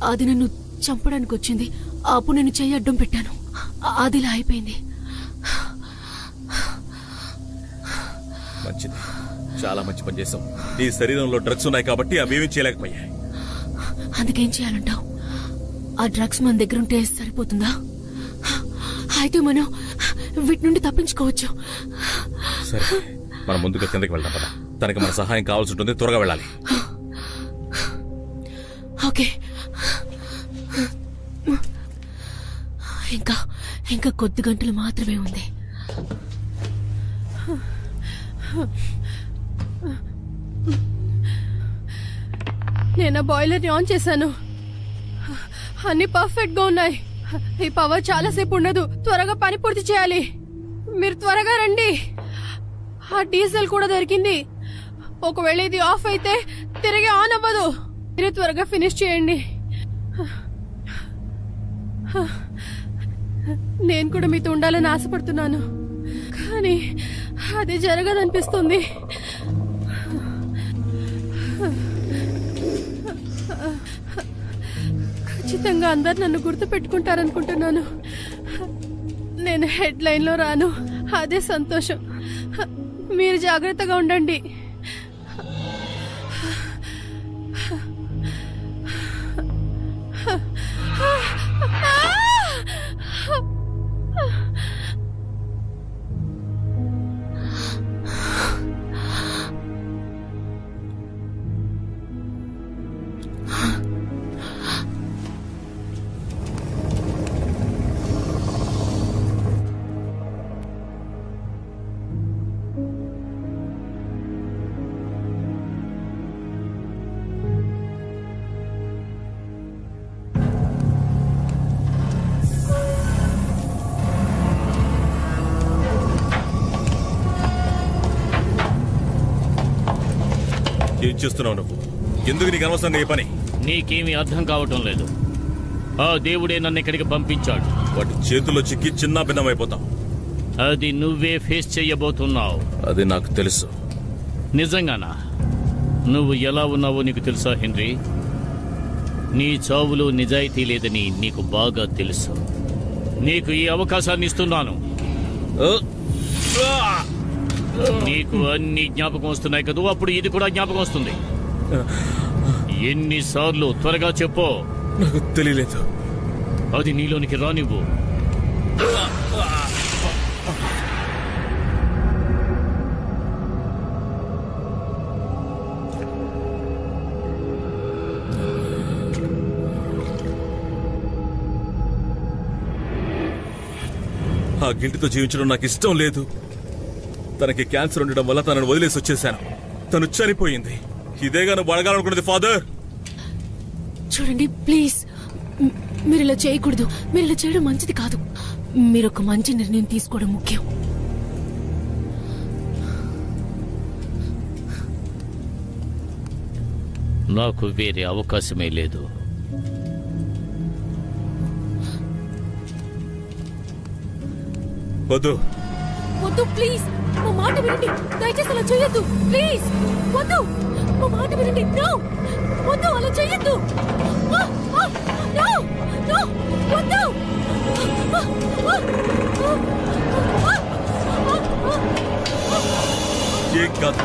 అది నన్ను చంపడానికి వచ్చింది. అప్పుడు నేను చెయ్యి అడ్డం పెట్టాను. అది ఇలా అయిపోయింది. మంచిది, చాలా మంచి పని చేసావు. నీ శరీరంలో డ్రగ్స్ ఉన్నాయి కాబట్టి అవేమీ చేయలేకపోయాయి. అందుకేం చేయాలంటావు? ఆ డ్రగ్స్ మన దగ్గర ఉంటే సరిపోతుందా? అయితే మనం వీటి నుండి తప్పించుకోవచ్చు. సరే, మనం ముందుగా కిందకి వెళ్దాం పద. తనకి మన సహాయం కావాల్సి ఉంటుంది, త్వరగా వెళ్ళాలి. ఓకే, ఇంకా కొద్ది గంటలు మాత్రమే ఉంది. నేను బాయిలర్ని ఆన్ చేశాను. అన్ని పర్ఫెక్ట్ గా ఉన్నాయి. ఈ పవర్ చాలాసేపు ఉండదు. త్వరగా పని పూర్తి చేయాలి. మీరు త్వరగా రండి. ఆ డీజిల్ కూడా దొరికింది. ఒకవేళ ఇది ఆఫ్ అయితే తిరిగి ఆన్ అవ్వదు. మీరే త్వరగా ఫినిష్ చేయండి. నేను కూడా మీతో ఉండాలని ఆశపడుతున్నాను, కానీ అది జరగదనిపిస్తుంది. ఖచ్చితంగా అందరు నన్ను గుర్తు పెట్టుకుంటారనుకుంటున్నాను. నేను హెడ్ లైన్ లో రాను, అదే సంతోషం. మీరు జాగ్రత్తగా ఉండండి. ఏం చేస్తున్నావు నువ్వు? ఎందుకు నీకు అనవసరంగా ఈ పని? నీకేమీ అర్థం కావటం లేదు. ఆ దేవుడే నన్ను ఇక్కడికి పంపించాడు. వాటి చేతుల్లో చిక్కి చిన్న భిన్నమైపోతాం. అది నువ్వే ఫేస్ చెయ్యబోతున్నావు. అది నాకు తెలుసు. నిజంగానా? నువ్వు ఎలా ఉన్నావో నీకు తెలుసా హెన్రీ? నీ చావులో నిజాయితీ లేదని నీకు బాగా తెలుసు. నీకు ఈ అవకాశాన్ని ఇస్తున్నాను. నీకు అన్ని జ్ఞాపకం వస్తున్నాయి కదూ, అప్పుడు ఇది కూడా జ్ఞాపకం వస్తుంది. ఎన్నిసార్లు? త్వరగా చెప్పు. నాకు తెలియలేదు. అది నీలోనికి రానివ్వు. ఆ గిల్టితో జీవించడం నాకు ఇష్టం లేదు. తనకి క్యాన్సర్ ఉండడం వల్ల తనను వదిలేసి వచ్చేసాను. తను చనిపోయింది. ఇదేగా నువ్వు అడగాలనుకున్నది ఫాదర్? చూడండి ప్లీజ్, మీరు ఇలా చేయకూడదు. మీరు ఇలా చేయడం మంచిది కాదు. మీరు ఒక మంచి నిర్ణయం తీసుకోవడం ముఖ్యం. నాకు వేరే అవకాశమే లేదు. వద్దు వద్దు ప్లీజ్, మా మాట వినండి. దయచేసి అలా చేయొద్దు ప్లీజ్. వద్దు, మా మాట వినండి. నో, వద్దు, అలా చేయొద్దు. నో, నో, వద్దు. ఏం కాదు.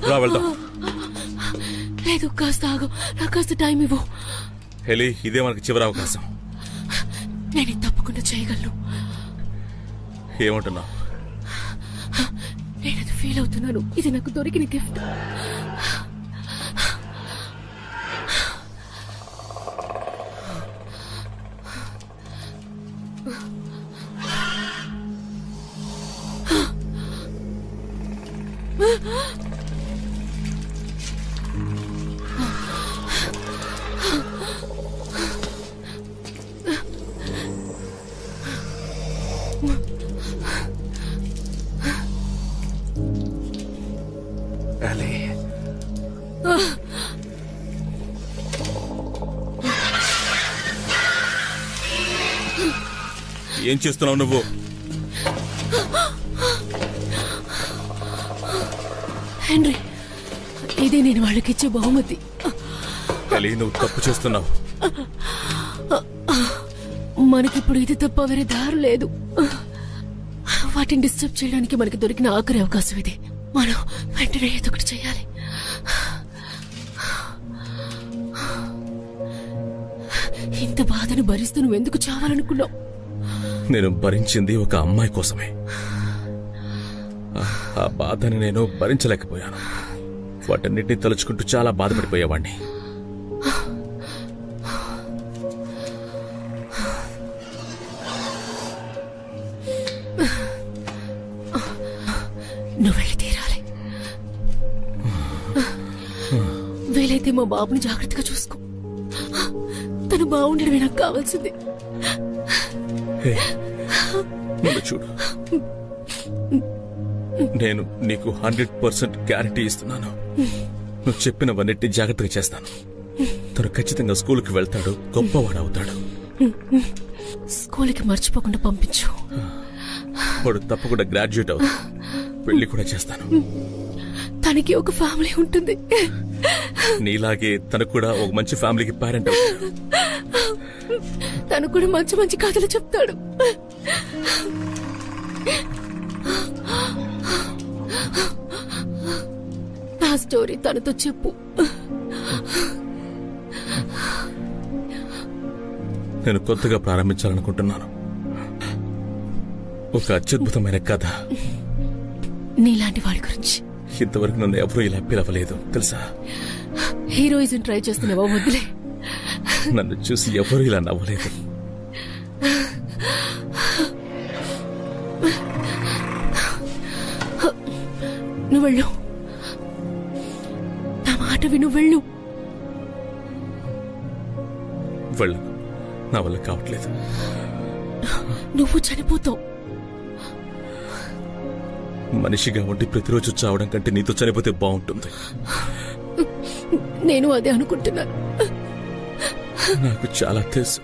రా వెళ్దాం. లేదు, కాస్త ఆగు. నాకు కాస్త టైం ఇవ్వు. హెలీ, ఇదే మనకి చివరి అవకాశం. నేను ఇది తప్పకుండా చేయగలను. ఏమంటున్నావు? నేను అది ఫీల్ అవుతున్నాను. ఇది నాకు దొరికిన గిఫ్ట్. ఏం చేస్తున్నావు నువ్వు? హెన్రీ, ఇదే నేను వాళ్ళకిచ్చే బహుమతి. హెలీ, నువ్వు తప్పు చేస్తున్నావు. మనకిప్పుడు ఇది తప్ప వేరే దారి లేదు. వాటిని డిస్టర్బ్ చేయడానికి మనకి దొరికిన ఆఖరి అవకాశం ఇది. మనం వెంటనే ఏదో ఒకటి చేయాలి. ఇంత బాధను భరిస్తూ నువ్వెందుకు చావాలనుకున్నావు? నేను భరించింది ఒక అమ్మాయి కోసమే. ఆ బాధని నేను భరించలేకపోయాను. వాటన్నిటిని తలుచుకుంటూ చాలా బాధపడిపోయేవాణ్ణి. వీలైతే మా బాబుని జాగ్రత్తగా చూసుకో. తను బాగుండడమే నాకు కావాల్సింది. హే, నన్ను చూడు. నేను నీకు 100% గ్యారంటీ ఇస్తున్నాను. నువ్వు చెప్పినవన్నిటిని జాగ్రత్తగా చేస్తాను. తను ఖచ్చితంగా స్కూల్కి వెళ్తాడు, గొప్పవాడు అవుతాడు. స్కూల్కి మర్చిపోకుండా పంపించు. వాడు తప్పకుండా గ్రాడ్యుయేట్ అవుతాడు. పెళ్లి కూడా చేస్తాను. తనకి ఒక ఫ్యామిలీ ఉంటుంది. నీలాగే తనకు కూడా ఒక మంచి ఫ్యామిలీకి పేరెంట్ అవుతాడు. తను కూడా మంచి మంచి కథలు చెప్తాడు. నా స్టోరీ తనతో చెప్పు. నేను కొత్తగా ప్రారంభించాలనుకుంటున్నాను. ఒక అత్యద్భుతమైన కథ. నీలాంటి వాడి గురించి. ఇంతవరకు నన్ను ఎవరూ ఇలా పిలవలేదు తెలుసా. హీరోయిజం ట్రై చేస్తున్నావా? వద్దులే. నన్ను చూసి ఎవరూ ఇలా నవ్వలేదు. నువ్వు వెళ్ళు. నా మాట విను, వెళ్ళు. వెళ్ళు. నా వల్ల కావట్లేదు. నువ్వు చనిపోతావు. మనిషిగా ఉండి ప్రతిరోజు చావడం కంటే నీతో చనిపోతే బాగుంటుంది. నేను అదే అనుకుంటున్నాను. నాకు చాలా తెలుసు.